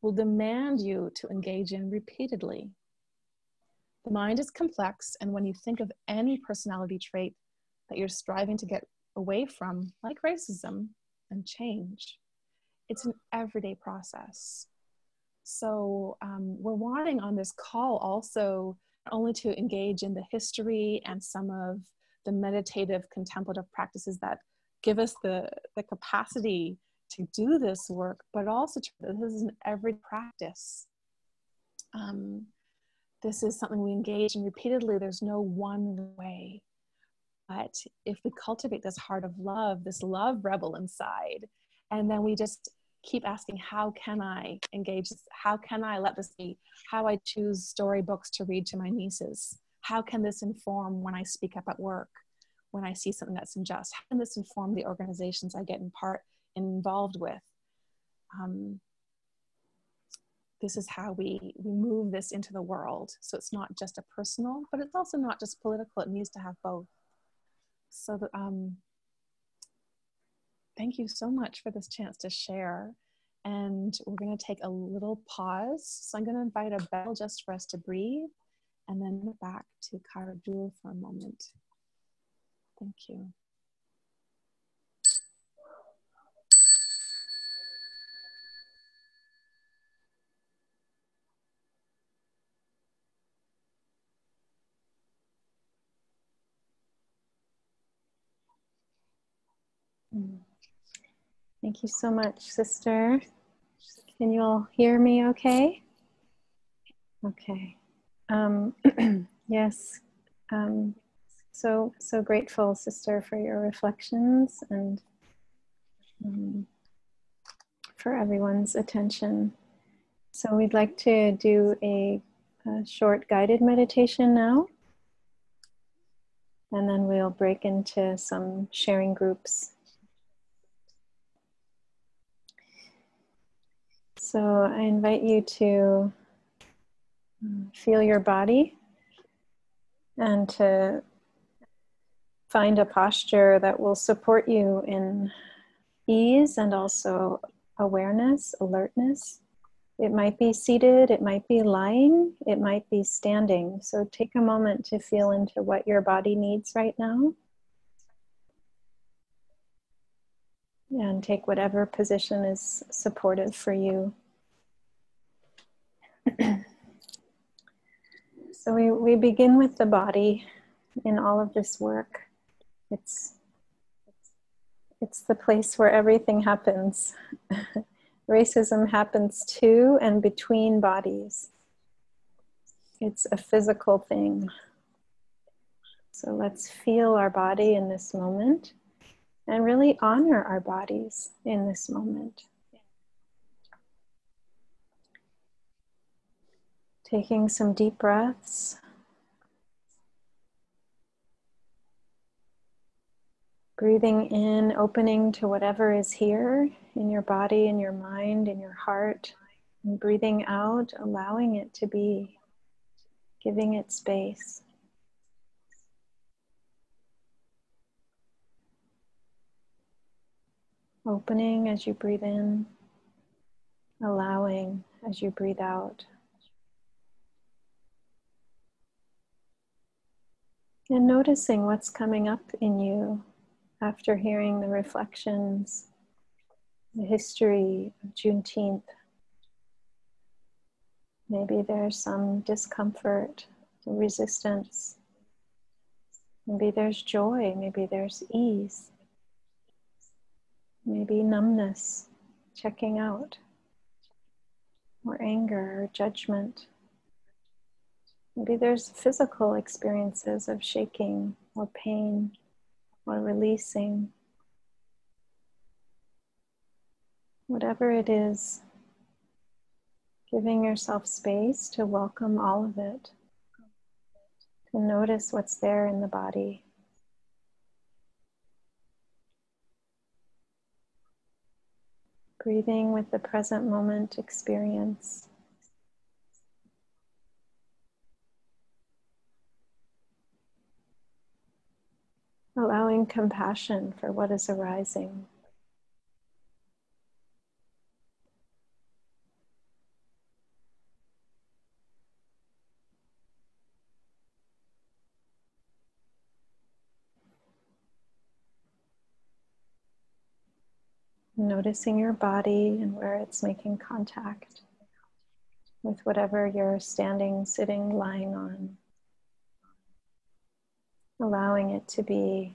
will demand you to engage in repeatedly. The mind is complex, and when you think of any personality trait that you're striving to get away from, like racism and change, it's an everyday process." So we're wanting on this call also not only to engage in the history and some of the meditative contemplative practices that give us the capacity to do this work, but also this is an every practice. This is something we engage in repeatedly. There's no one way. But if we cultivate this heart of love, this love rebel inside, and then we just keep asking, how can I engage this? How can I let this be how I choose storybooks to read to my nieces? How can this inform when I speak up at work, when I see something that's unjust? How can this inform the organizations I get involved with? This is how we move this into the world. So it's not just a personal, but it's also not just political. It needs to have both. So Thank you so much for this chance to share. And we're going to take a little pause. So I'm going to invite a bell just for us to breathe, and then back to Kaira Jewel for a moment. Thank you. Thank you so much, sister. Can you all hear me okay? Okay. Yes. So grateful, sister, for your reflections and for everyone's attention. So we'd like to do a short guided meditation now. And then we'll break into some sharing groups. So I invite you to feel your body and to find a posture that will support you in ease and also awareness, alertness. It might be seated, it might be lying, it might be standing. So take a moment to feel into what your body needs right now. And take whatever position is supportive for you. So we begin with the body in all of this work. It's the place where everything happens. Racism happens to and between bodies. It's a physical thing. So let's feel our body in this moment and really honor our bodies in this moment. Taking some deep breaths. Breathing in, opening to whatever is here in your body, in your mind, in your heart. And breathing out, allowing it to be, giving it space. Opening as you breathe in, allowing as you breathe out. And noticing what's coming up in you after hearing the reflections, the history of Juneteenth. Maybe there's some discomfort, resistance. Maybe there's joy, maybe there's ease. Maybe numbness, checking out, or anger, or judgment. Maybe there's physical experiences of shaking, or pain, or releasing. Whatever it is, giving yourself space to welcome all of it, to notice what's there in the body. Breathing with the present moment experience. Allowing compassion for what is arising. Noticing your body and where it's making contact with whatever you're standing, sitting, lying on. Allowing it to be.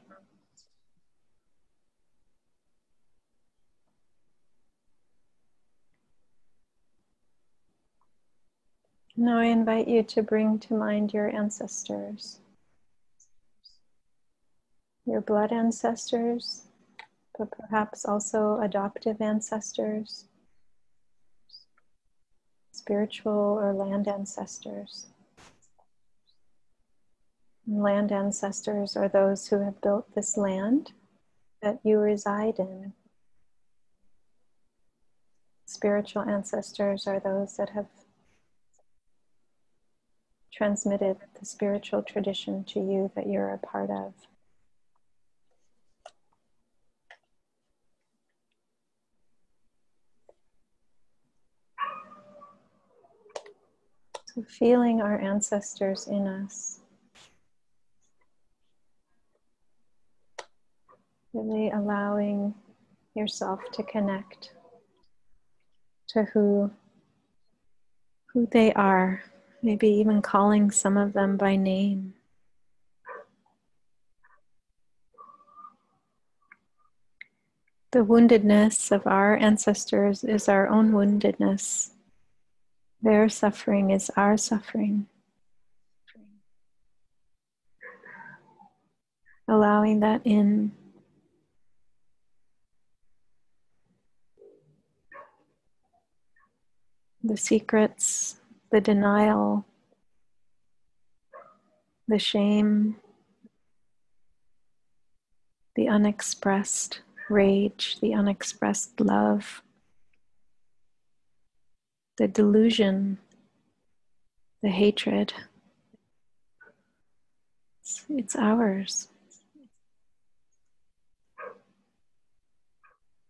Now I invite you to bring to mind your ancestors, your blood ancestors, but perhaps also adoptive ancestors, spiritual or land ancestors. And land ancestors are those who have built this land that you reside in. Spiritual ancestors are those that have transmitted the spiritual tradition to you that you're a part of. So feeling our ancestors in us. Really allowing yourself to connect to who they are. Maybe even calling some of them by name. The woundedness of our ancestors is our own woundedness. Their suffering is our suffering. Allowing that in. The secrets, the denial, the shame, the unexpressed rage, the unexpressed love, the delusion, the hatred. It's ours.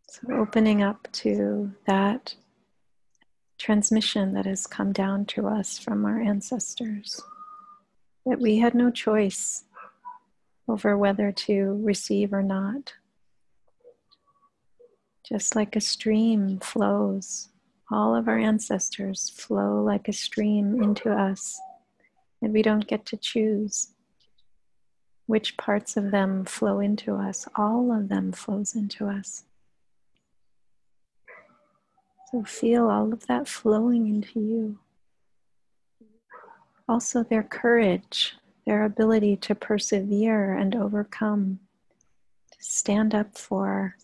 So opening up to that transmission that has come down to us from our ancestors, that we had no choice over whether to receive or not. Just like a stream flows, all of our ancestors flow like a stream into us, and we don't get to choose which parts of them flow into us. All of them flows into us. So feel all of that flowing into you. Also their courage, their ability to persevere and overcome, to stand up for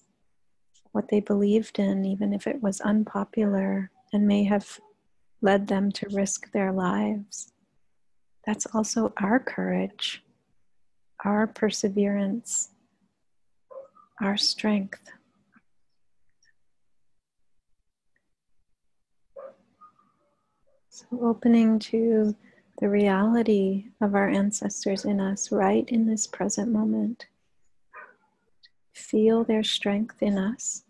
what they believed in, even if it was unpopular and may have led them to risk their lives. That's also our courage, our perseverance, our strength. So opening to the reality of our ancestors in us right in this present moment. Feel their strength in us.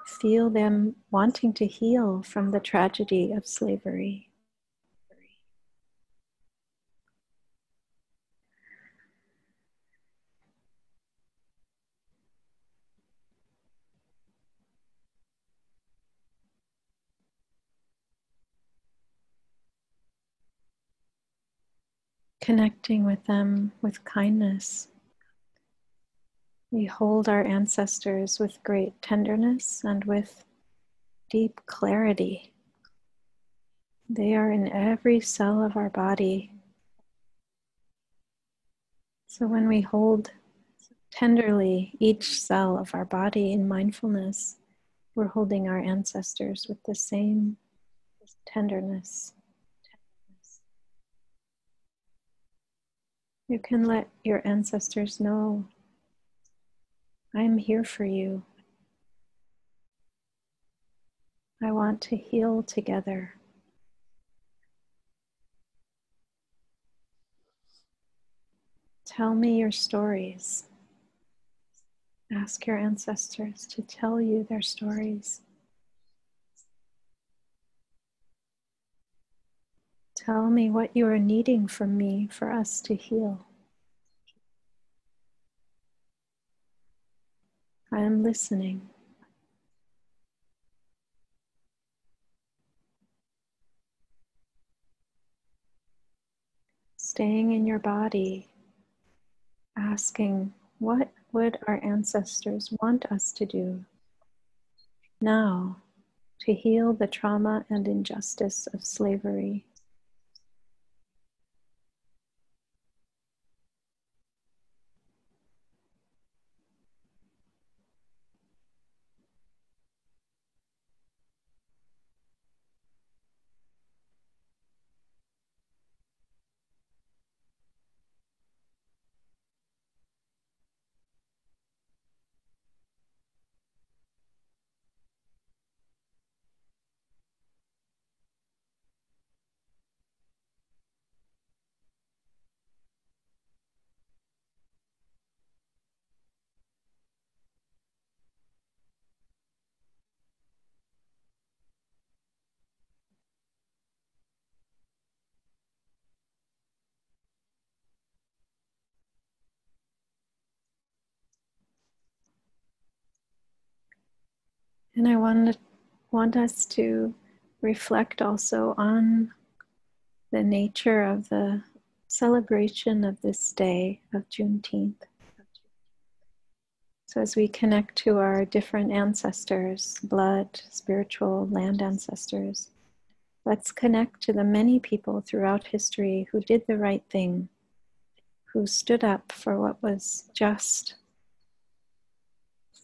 Feel them wanting to heal from the tragedy of slavery. Connecting with them with kindness. We hold our ancestors with great tenderness and with deep clarity. They are in every cell of our body. So when we hold tenderly each cell of our body in mindfulness, we're holding our ancestors with the same tenderness. You can let your ancestors know, I'm here for you. I want to heal together. Tell me your stories. Ask your ancestors to tell you their stories. Tell me what you are needing from me for us to heal. I am listening. Staying in your body, asking, what would our ancestors want us to do now to heal the trauma and injustice of slavery? And I want us to reflect also on the nature of the celebration of this day of Juneteenth. So as we connect to our different ancestors, blood, spiritual, land ancestors, let's connect to the many people throughout history who did the right thing, who stood up for what was just,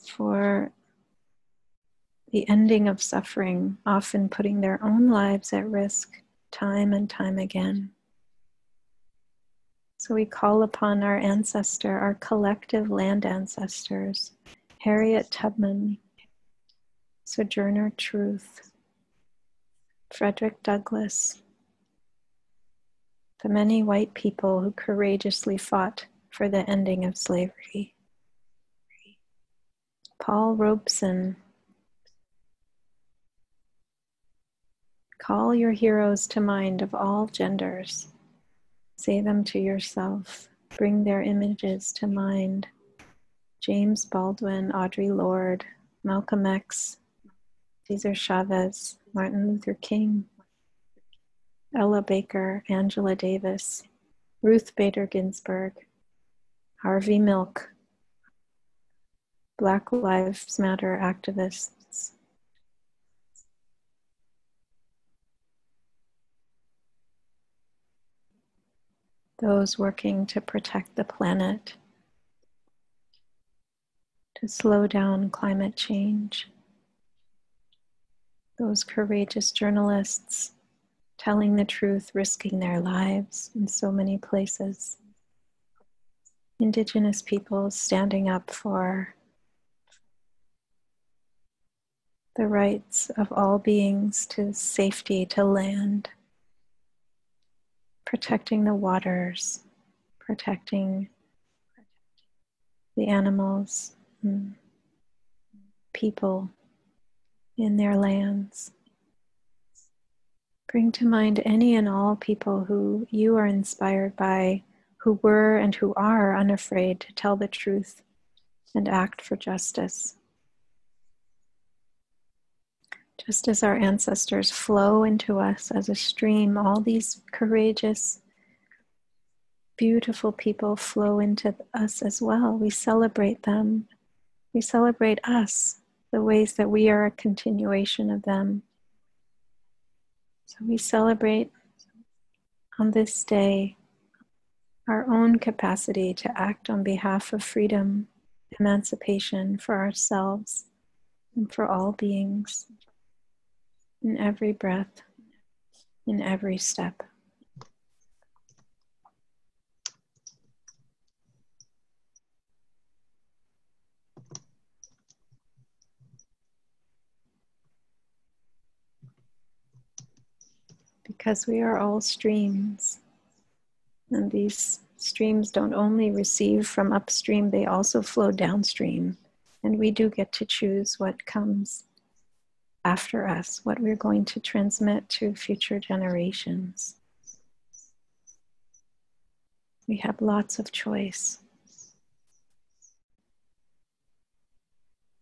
for the ending of suffering, often putting their own lives at risk time and time again. So we call upon our ancestor, our collective land ancestors, Harriet Tubman, Sojourner Truth, Frederick Douglass, the many white people who courageously fought for the ending of slavery, Paul Robeson. Call your heroes to mind of all genders. Say them to yourself. Bring their images to mind. James Baldwin, Audre Lorde, Malcolm X, Cesar Chavez, Martin Luther King, Ella Baker, Angela Davis, Ruth Bader Ginsburg, Harvey Milk, Black Lives Matter activists, those working to protect the planet, to slow down climate change, those courageous journalists telling the truth, risking their lives in so many places, Indigenous peoples standing up for the rights of all beings to safety, to land, protecting the waters, protecting the animals and people in their lands. Bring to mind any and all people who you are inspired by, who were and who are unafraid to tell the truth and act for justice. Just as our ancestors flow into us as a stream, all these courageous, beautiful people flow into us as well. We celebrate them. We celebrate us, the ways that we are a continuation of them. So we celebrate on this day our own capacity to act on behalf of freedom, emancipation for ourselves and for all beings, in every breath, in every step. Because we are all streams, and these streams don't only receive from upstream, they also flow downstream, and we do get to choose what comes after us, what we're going to transmit to future generations. We have lots of choice.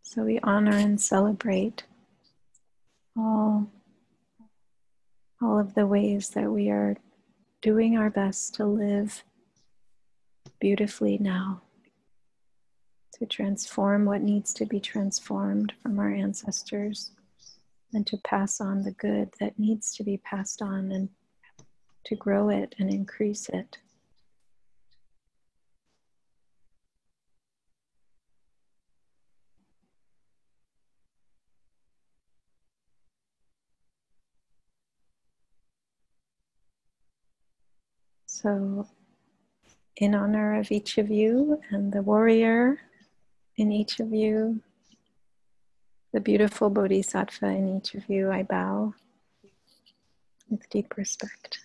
So we honor and celebrate all of the ways that we are doing our best to live beautifully now, to transform what needs to be transformed from our ancestors, and to pass on the good that needs to be passed on, and to grow it and increase it. So, in honor of each of you and the warrior in each of you, the beautiful bodhisattva in each of you, I bow with deep respect.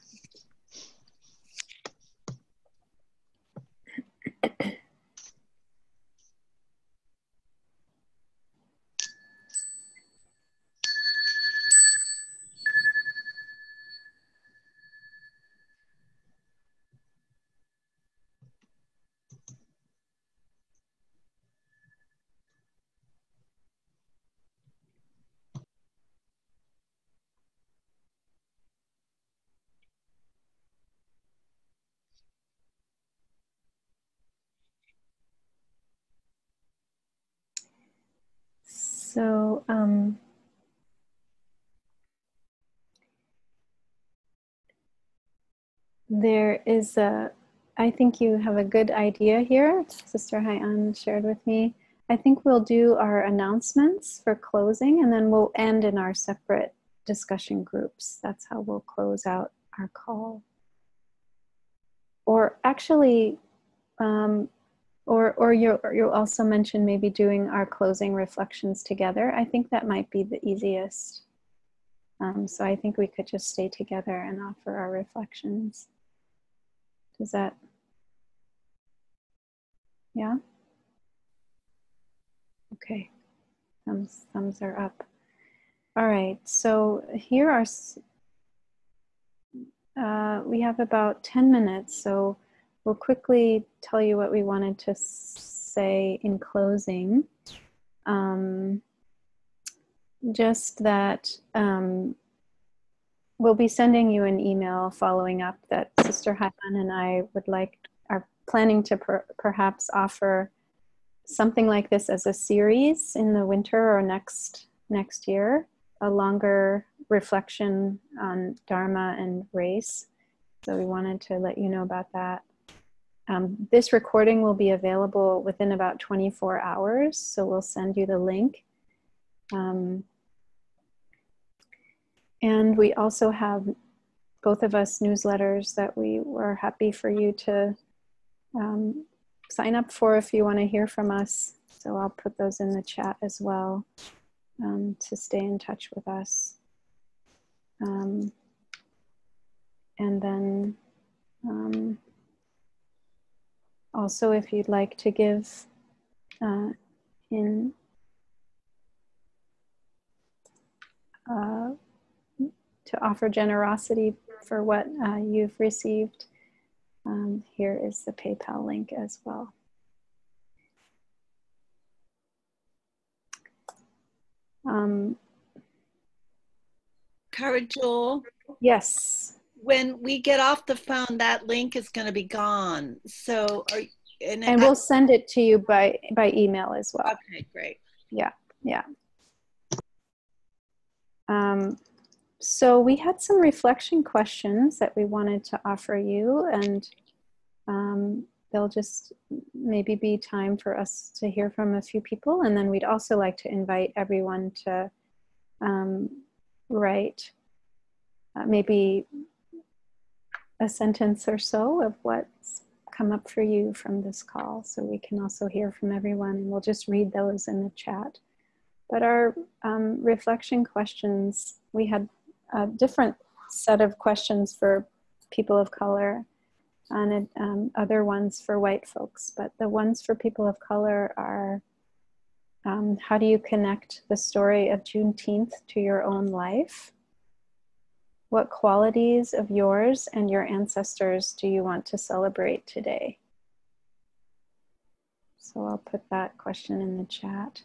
So there is I think you have a good idea here. Sister Haiyan shared with me. I think we'll do our announcements for closing, and then we'll end in our separate discussion groups. That's how we'll close out our call. Or actually, or you'll also mention maybe doing our closing reflections together. I think that might be the easiest. So I think we could just stay together and offer our reflections. Does that? Yeah? Okay. Thumbs are up. All right. So here are, we have about 10 minutes. So we'll quickly tell you what we wanted to say in closing. Just that we'll be sending you an email following up that Sister Haiyan and I are planning to perhaps offer something like this as a series in the winter or next year, a longer reflection on Dharma and race. So we wanted to let you know about that. This recording will be available within about 24 hours, so we'll send you the link. And we also have, both of us, newsletters that we were happy for you to sign up for if you want to hear from us. So I'll put those in the chat as well to stay in touch with us. And then also, if you'd like to give to offer generosity for what you've received, here is the PayPal link as well. Kaira Jewel? Yes. When we get off the phone, that link is going to be gone. So, and we'll send it to you by email as well. Okay, great. Yeah, yeah. So we had some reflection questions that we wanted to offer you, and there'll just maybe be time for us to hear from a few people, and then we'd also like to invite everyone to write maybe a sentence or so of what's come up for you from this call, so we can also hear from everyone, and we'll just read those in the chat. But our reflection questions, we had a different set of questions for people of color and other ones for white folks. But the ones for people of color are, how do you connect the story of Juneteenth to your own life? What qualities of yours and your ancestors do you want to celebrate today? So I'll put that question in the chat.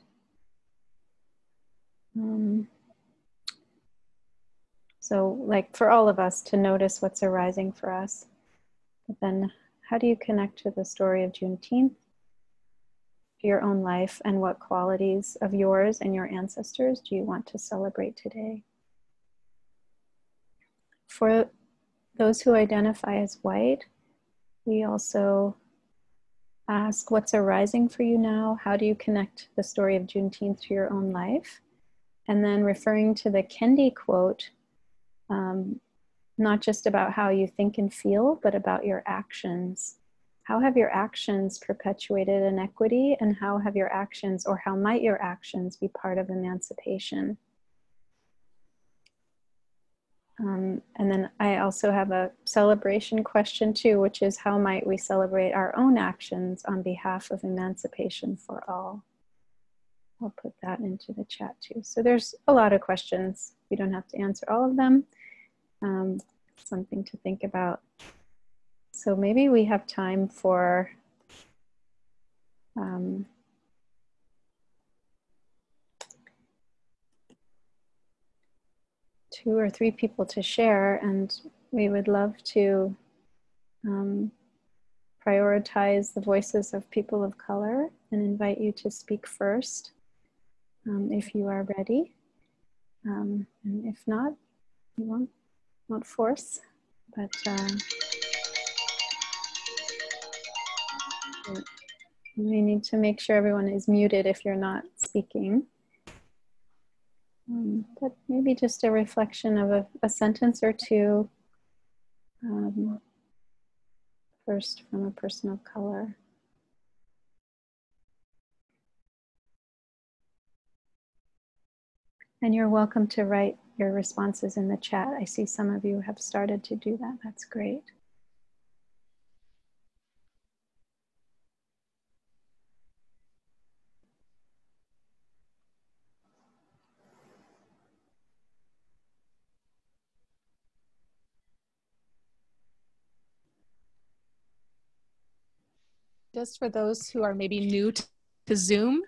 So like for all of us to notice what's arising for us, but then how do you connect to the story of Juneteenth, to your own life, and what qualities of yours and your ancestors do you want to celebrate today? For those who identify as white, we also ask what's arising for you now, how do you connect the story of Juneteenth to your own life? And then referring to the Kendi quote, not just about how you think and feel, but about your actions. How have your actions perpetuated inequity, and how have your actions, or how might your actions be part of emancipation? And then I also have a celebration question too, which is how might we celebrate our own actions on behalf of emancipation for all? I'll put that into the chat too. So there's a lot of questions. We don't have to answer all of them. Something to think about. So maybe we have time for two or three people to share, and we would love to prioritize the voices of people of color and invite you to speak first. if you are ready. And if not, you won't force, but we need to make sure everyone is muted if you're not speaking. But maybe just a reflection of a sentence or two, first from a person of color. And you're welcome to write your responses in the chat. I see some of you have started to do that. That's great. Just for those who are maybe new to Zoom,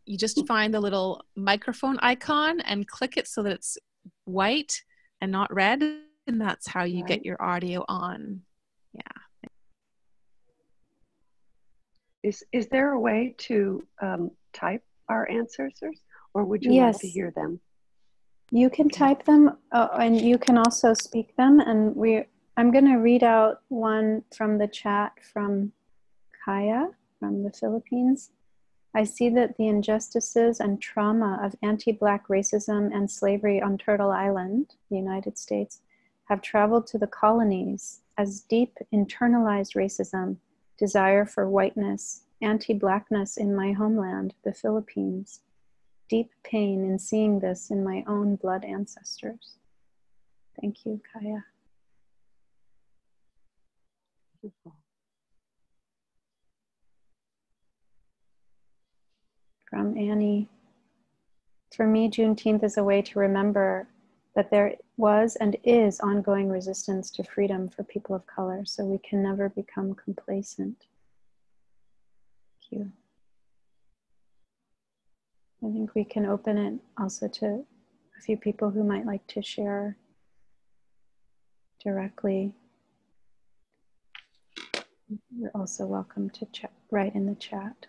you just find the little microphone icon and click it so that it's white and not red, and that's how you get your audio on. Yeah. Is there a way to type our answers, or would you like to hear them? You can type them, and you can also speak them. And I'm going to read out one from the chat from Kaira from the Philippines. I see that the injustices and trauma of anti-Black racism and slavery on Turtle Island, the United States, have traveled to the colonies as deep internalized racism, desire for whiteness, anti-Blackness in my homeland, the Philippines. Deep pain in seeing this in my own blood ancestors. Thank you, Kaira. From Annie. For me, Juneteenth is a way to remember that there was and is ongoing resistance to freedom for people of color, so we can never become complacent. Thank you. I think we can open it also to a few people who might like to share directly. You're also welcome to write in the chat.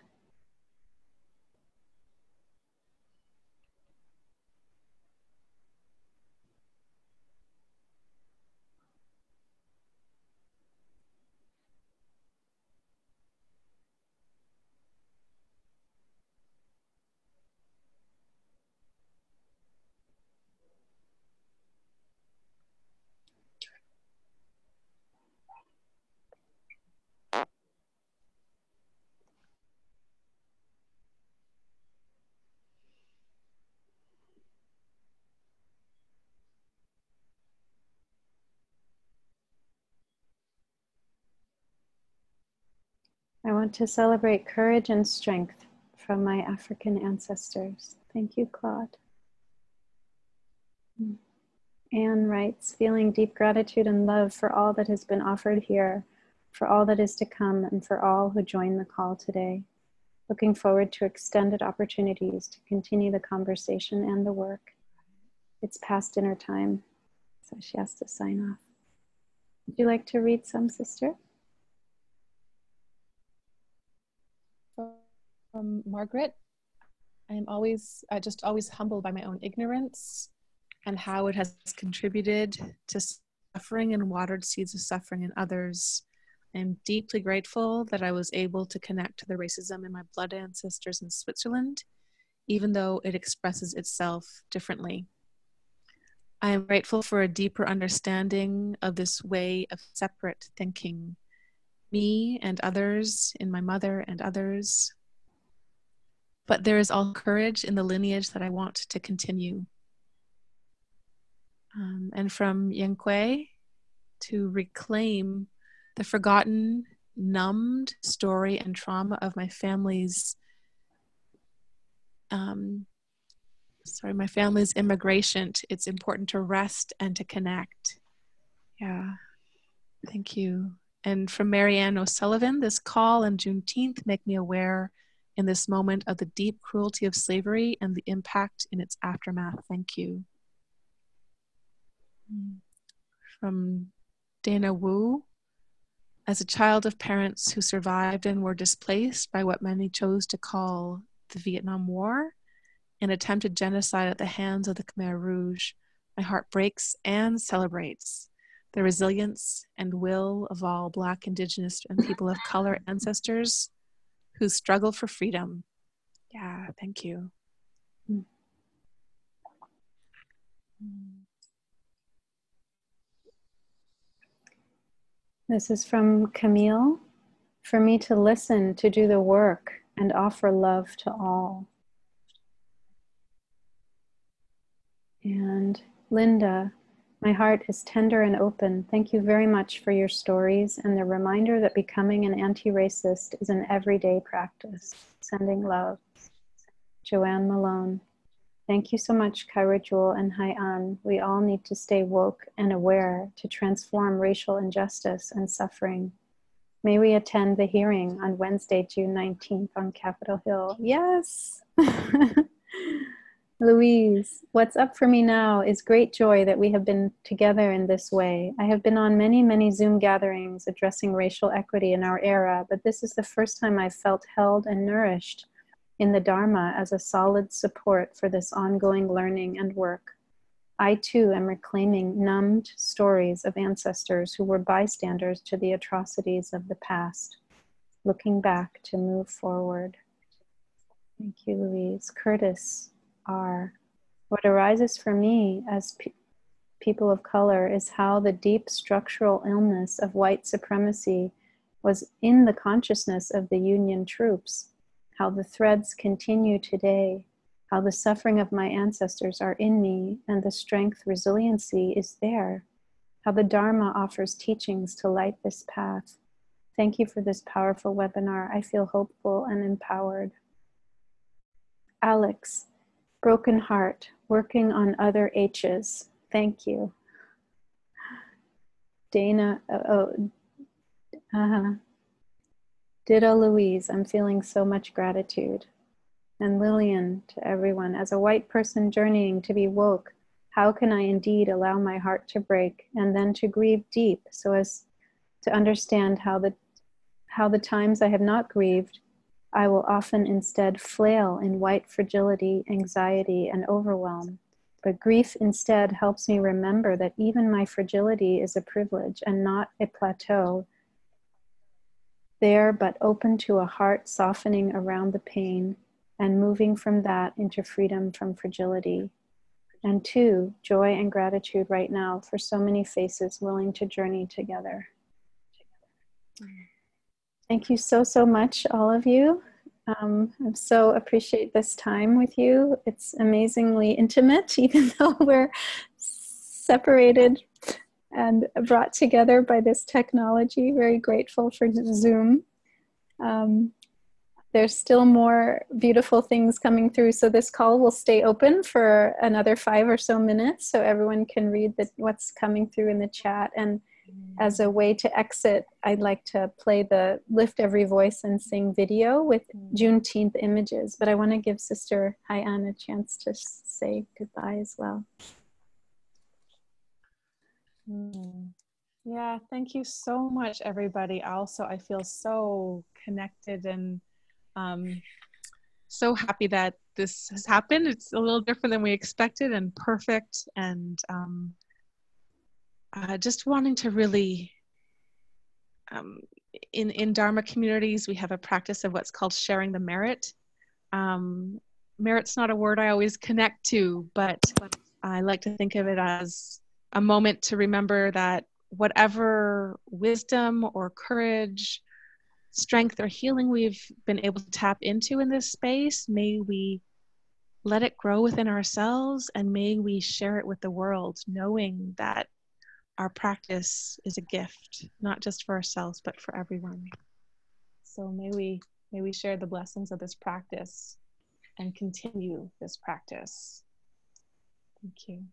I want to celebrate courage and strength from my African ancestors. Thank you, Claude. Anne writes, feeling deep gratitude and love for all that has been offered here, for all that is to come, and for all who joined the call today. Looking forward to extended opportunities to continue the conversation and the work. It's past dinner time, so she has to sign off. Would you like to read some, sister? From Margaret, I am always just always humbled by my own ignorance and how it has contributed to suffering and watered seeds of suffering in others. I am deeply grateful that I was able to connect to the racism in my blood ancestors in Switzerland, even though it expresses itself differently. I am grateful for a deeper understanding of this way of separate thinking, me and others, in my mother and others. But there is all courage in the lineage that I want to continue. And from Yenkwe, to reclaim the forgotten, numbed story and trauma of my family's, my family's immigration. It's important to rest and to connect. Yeah, thank you. And from Marianne O'Sullivan, this call and Juneteenth make me aware in this moment of the deep cruelty of slavery and the impact in its aftermath. Thank you. From Dana Wu, as a child of parents who survived and were displaced by what many chose to call the Vietnam War, in attempted genocide at the hands of the Khmer Rouge, my heart breaks and celebrates the resilience and will of all Black, Indigenous, and people of color ancestors who struggle for freedom. Yeah, thank you. This is from Camille. For me to listen, to do the work, and offer love to all. And Linda, my heart is tender and open. Thank you very much for your stories and the reminder that becoming an anti-racist is an everyday practice. Sending love. Joanne Malone. Thank you so much, Kaira Jewel and Haiyan. We all need to stay woke and aware to transform racial injustice and suffering. May we attend the hearing on Wednesday, June 19th on Capitol Hill. Yes! Louise, what's up for me now is great joy that we have been together in this way. I have been on many, many Zoom gatherings addressing racial equity in our era, but this is the first time I've felt held and nourished in the Dharma as a solid support for this ongoing learning and work. I too am reclaiming numbed stories of ancestors who were bystanders to the atrocities of the past, looking back to move forward. Thank you, Louise. Curtis R. What arises for me as people of color is how the deep structural illness of white supremacy was in the consciousness of the Union troops, how the threads continue today, how the suffering of my ancestors are in me and the strength, resiliency is there, how the Dharma offers teachings to light this path. Thank you for this powerful webinar. I feel hopeful and empowered. Alex, broken heart, working on other H's. Thank you. Dana, Ditto Louise, I'm feeling so much gratitude. And Lillian, to everyone, as a white person journeying to be woke, how can I indeed allow my heart to break and then to grieve deep so as to understand how the times I have not grieved, I will often instead flail in white fragility, anxiety, and overwhelm. But grief instead helps me remember that even my fragility is a privilege and not a plateau, there but open to a heart softening around the pain and moving from that into freedom from fragility. And two, joy and gratitude right now for so many faces willing to journey together. Thank you so, so much, all of you. I so appreciate this time with you. It's amazingly intimate, even though we're separated and brought together by this technology. Very grateful for Zoom. There's still more beautiful things coming through, so this call will stay open for another 5 or so minutes so everyone can read what's coming through in the chat. And as a way to exit, I'd like to play the Lift Every Voice and Sing video with Juneteenth images, but I want to give Sister Haiyan a chance to say goodbye as well. Yeah, thank you so much, everybody. Also, I feel so connected and so happy that this has happened. It's a little different than we expected and perfect, and just wanting to really, in Dharma communities, we have a practice of what's called sharing the merit. Merit's not a word I always connect to, but I like to think of it as a moment to remember that whatever wisdom or courage, strength or healing we've been able to tap into in this space, may we let it grow within ourselves and may we share it with the world, knowing that our practice is a gift, not just for ourselves, but for everyone. So may we share the blessings of this practice and continue this practice. Thank you.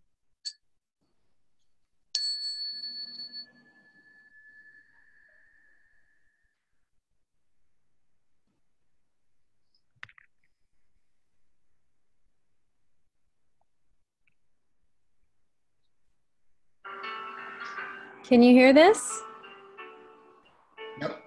Can you hear this? Yep.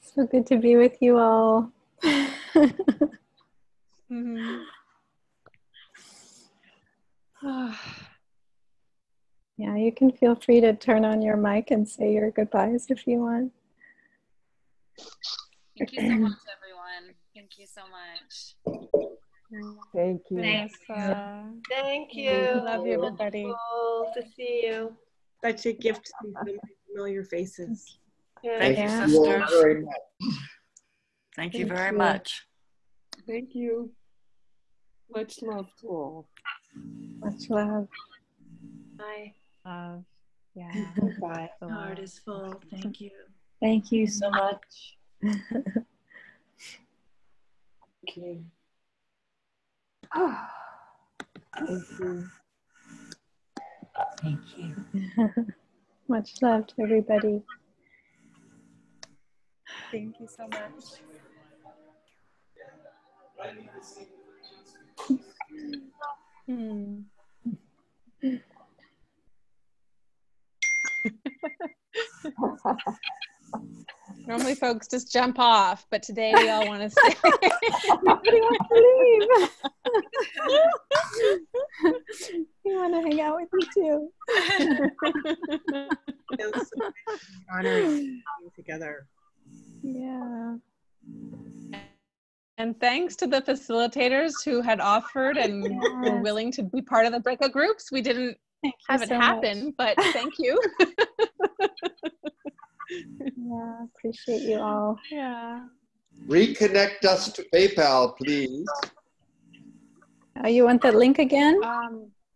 So good to be with you all. Yeah, you can feel free to turn on your mic and say your goodbyes if you want. Thank you so much, everyone. Thank you so much. Thank you. Thank you. Love you, everybody. Wonderful to see you. Such a gift to see so many familiar faces. Thank you, Thank you all sisters. very much. Thank you very much. Thank you. Much love to all. Much love. Bye. Love. Yeah. Bye. My heart is full. Thank you. Thank you so much. Thank you. Thank you. Thank you. Much love to everybody. Thank you so much. Normally folks just jump off, but today we all want to stay. Nobody wants to leave. We want to hang out with you too. It's so honoring being together. Yeah. And thanks to the facilitators who had offered and were willing to be part of the breakout groups. We didn't have it happen, but thank you. Yeah, appreciate you all. Yeah. Reconnect us to PayPal, please. You want the link again?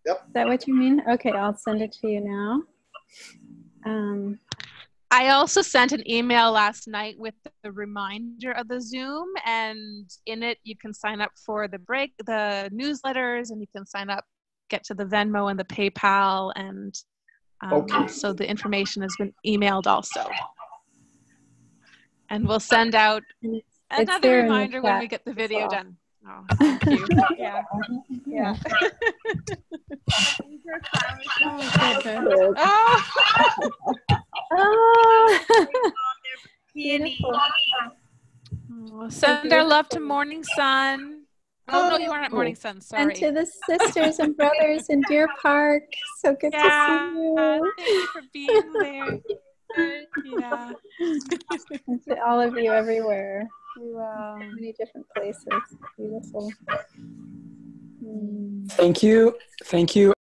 Yep. Is that what you mean? Okay, I'll send it to you now. I also sent an email last night with the reminder of the Zoom, and in it you can sign up for the newsletters, and you can sign up, get to the Venmo and the PayPal, and so the information has been emailed also. And we'll send out another reminder when we get the video done. Oh, thank you. Yeah. Yeah. Beautiful. Send our love to Morning Sun. Oh, no, you weren't at Morning Sun. Sorry. And to the sisters and brothers in Deer Park. So good to see you. Thank you for being there. Yeah. And to all of you everywhere. Many different places. Beautiful. Thank you. Thank you.